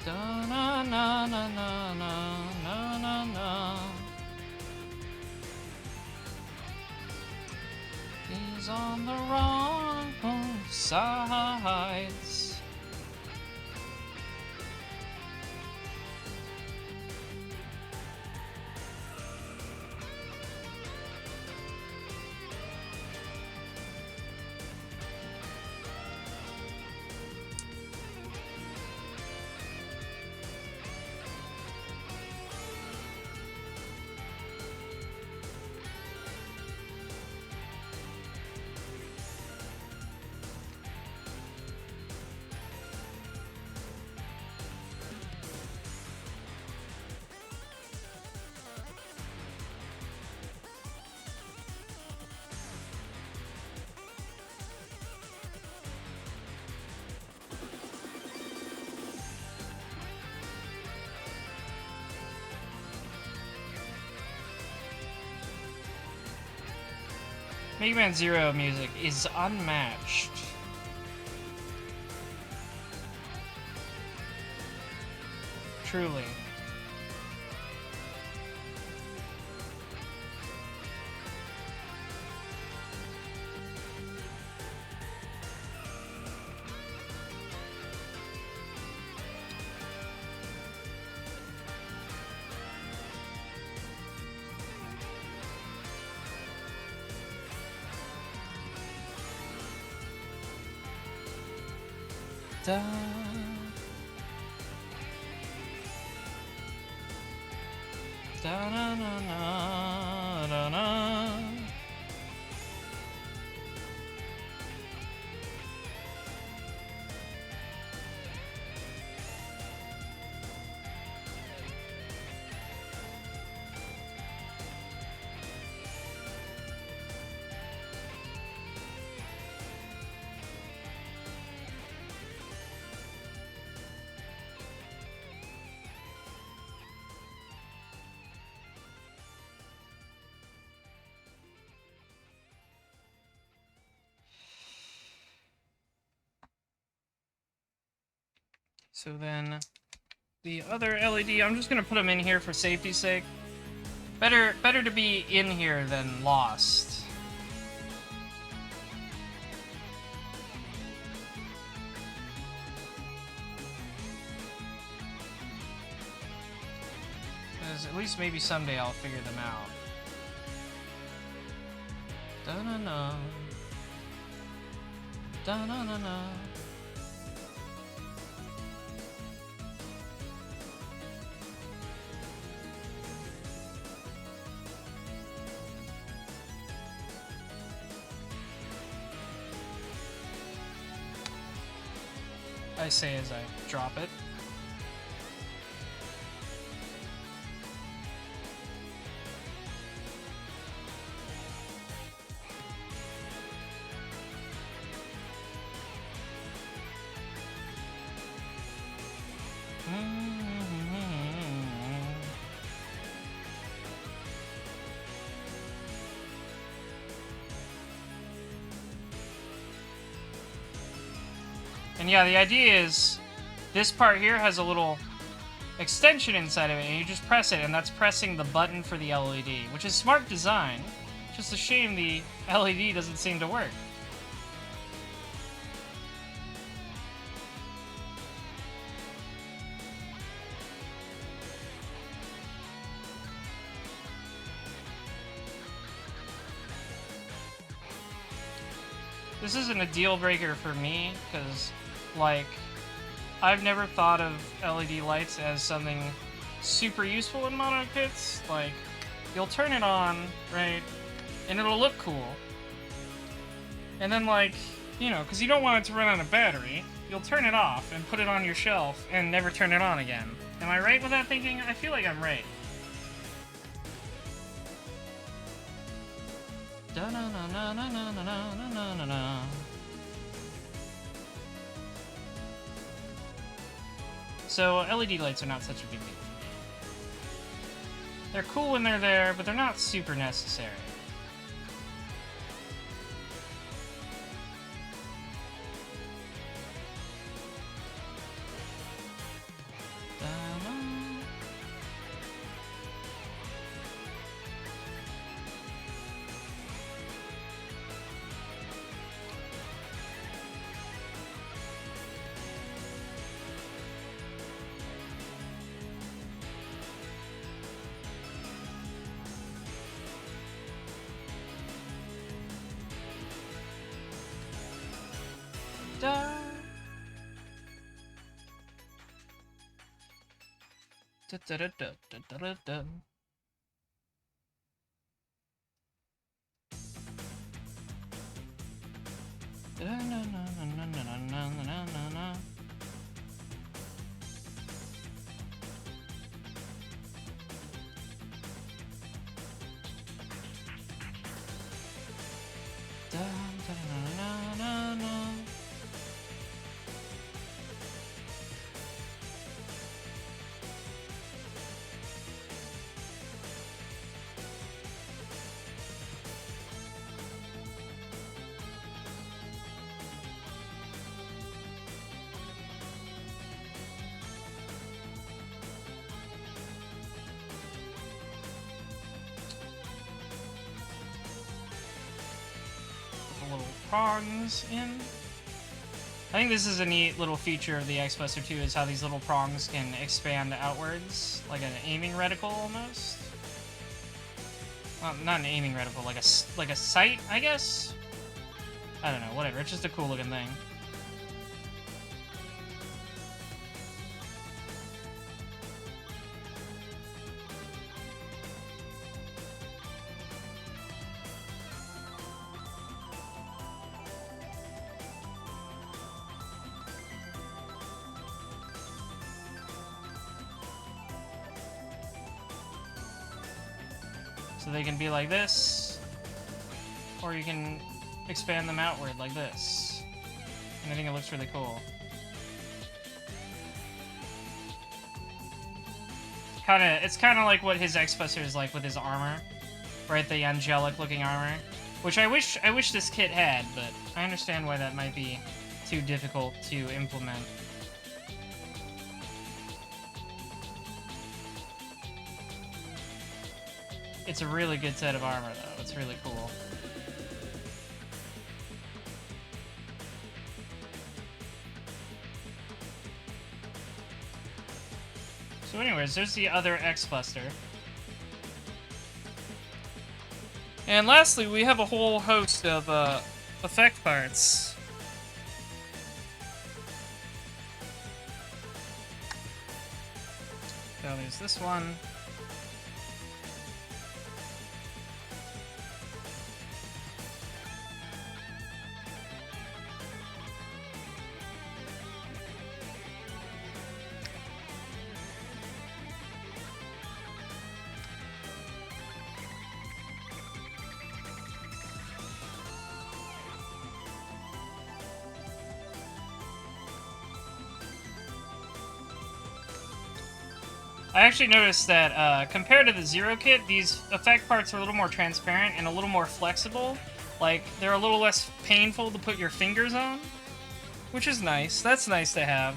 A: Da na na na na na na na na. He's on the wrong sides. Mega Man Zero music is unmatched. Truly. Da. Da na na na na na. So then, the other LED, I'm just gonna put them in here for safety's sake. Better to be in here than lost. Because at least maybe someday I'll figure them out. Da-na-na. Da-na-na-na. I say as I drop it. And yeah, the idea is this part here has a little extension inside of it, and you just press it, and that's pressing the button for the LED, which is smart design. Just a shame the LED doesn't seem to work. This isn't a deal breaker for me, because like, I've never thought of LED lights as something super useful in mono kits. Like, you'll turn it on, right, and it'll look cool. And then, like, you know, because you don't want it to run on a battery, you'll turn it off and put it on your shelf and never turn it on again. Am I right with that thinking? I feel like I'm right. Da-na-na-na-na-na-na-na-na-na. So, LED lights are not such a big deal. They're cool when they're there, but they're not super necessary. Da. Da da da da da da da. Da na na na na na na na na na. Da da na na na na. Little prongs in. I think this is a neat little feature of the X-Buster too, is how these little prongs can expand outwards, like an aiming reticle almost. Well, not an aiming reticle, like a sight, I guess? I don't know, whatever, it's just a cool looking thing. So they can be like this, or you can expand them outward like this. And I think it looks really cool. It's kind of like what his X-Buster is like with his armor, right? The angelic looking armor, which I wish this kit had, but I understand why that might be too difficult to implement. It's a really good set of armor, though. It's really cool. So anyways, there's the other X-Buster. And lastly, we have a whole host of effect parts. So there's this one. I actually noticed that compared to the Zero kit, these effect parts are a little more transparent and a little more flexible. Like, they're a little less painful to put your fingers on, which is nice. That's nice to have.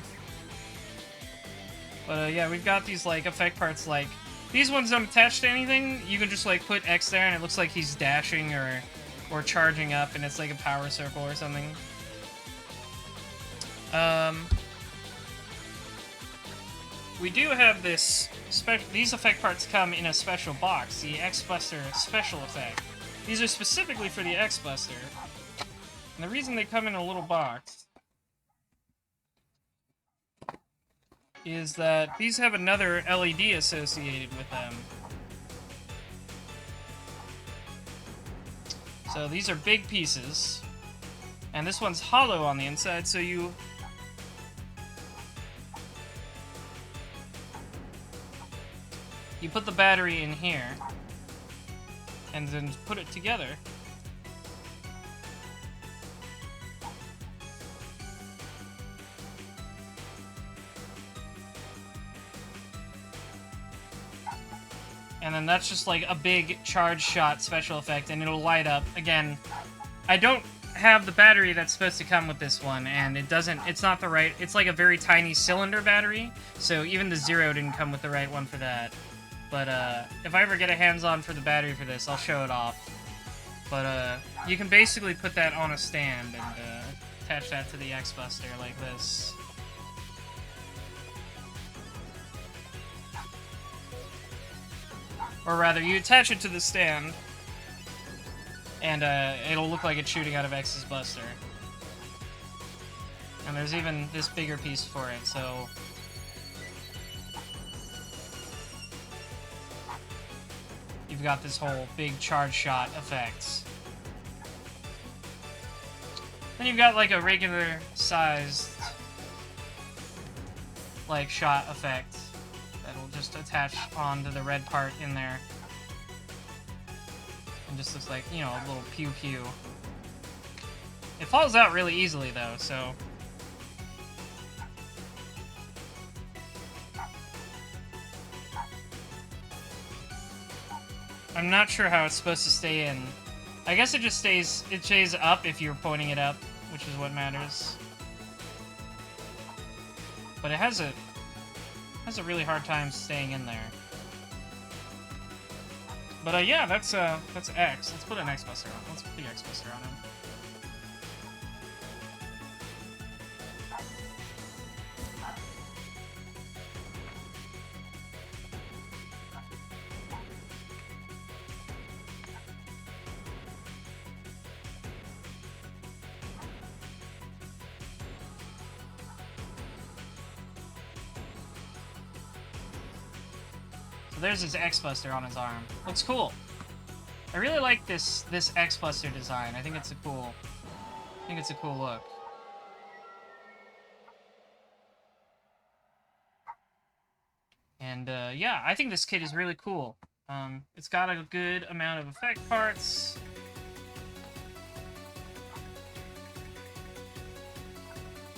A: But yeah, we've got these like effect parts. Like, these ones don't attach to anything. You can just like put X there and it looks like he's dashing or charging up, and it's like a power circle or something. We do have this these effect parts come in a special box, the X-Buster Special Effect. These are specifically for the X-Buster. And the reason they come in a little box is that these have another LED associated with them. So these are big pieces. And this one's hollow on the inside, so you put the battery in here, and then put it together. And then that's just like a big charge shot special effect, and it'll light up. Again, I don't have the battery that's supposed to come with this one, and it's not the right, it's like a very tiny cylinder battery, so even the Zero didn't come with the right one for that. But if I ever get a hands-on for the battery for this, I'll show it off. But you can basically put that on a stand and attach that to the X-Buster like this. Or rather, you attach it to the stand, and it'll look like it's shooting out of X's Buster. And there's even this bigger piece for it, so... You've got this whole big charge shot effect. Then you've got like a regular sized like shot effect that'll just attach onto the red part in there. And just looks like, you know, a little pew pew. It falls out really easily though, so... I'm not sure how it's supposed to stay in. I guess it just stays up if you're pointing it up, which is what matters. But it has a really hard time staying in there. But yeah, that's X. Let's put an X buster on. Let's put the X buster on him. So there's his X-Buster on his arm. Looks cool. I really like this X-Buster design. I think it's a cool look. And yeah, I think this kit is really cool. It's got a good amount of effect parts.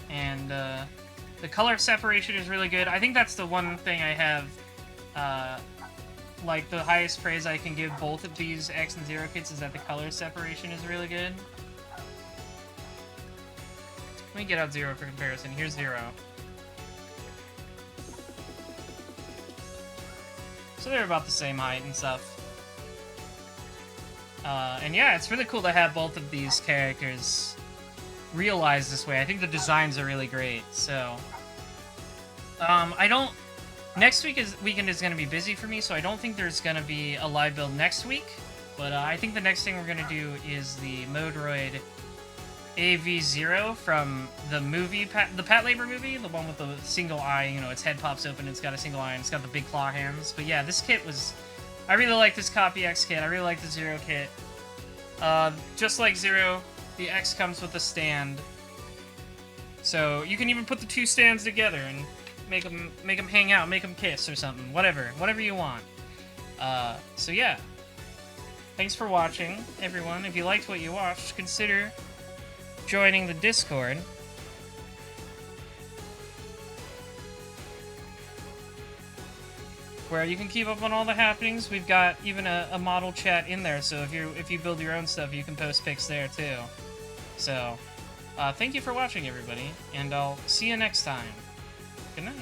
A: And the color separation is really good. I think that's the one thing I have, like, the highest praise I can give both of these X and Zero kits is that the color separation is really good. Let me get out Zero for comparison. Here's Zero. So they're about the same height and stuff. And yeah, it's really cool to have both of these characters realized this way. I think the designs are really great, so... Next weekend is going to be busy for me, so I don't think there's going to be a live build next week. But I think the next thing we're going to do is the Modroid AV0 from the movie, the Patlabor movie, the one with the single eye, you know, its head pops open, it's got a single eye, and it's got the big claw hands. But yeah, this kit was... I really like this Copy X kit, I really like the Zero kit. Just like Zero, the X comes with a stand. So you can even put the two stands together and make them hang out, make them kiss or something, whatever you want. So yeah, thanks for watching, everyone. If you liked what you watched, consider joining the Discord. Where you can keep up on all the happenings. We've got even a model chat in there, so if you build your own stuff, you can post pics there too. So, thank you for watching, everybody, and I'll see you next time. Good night.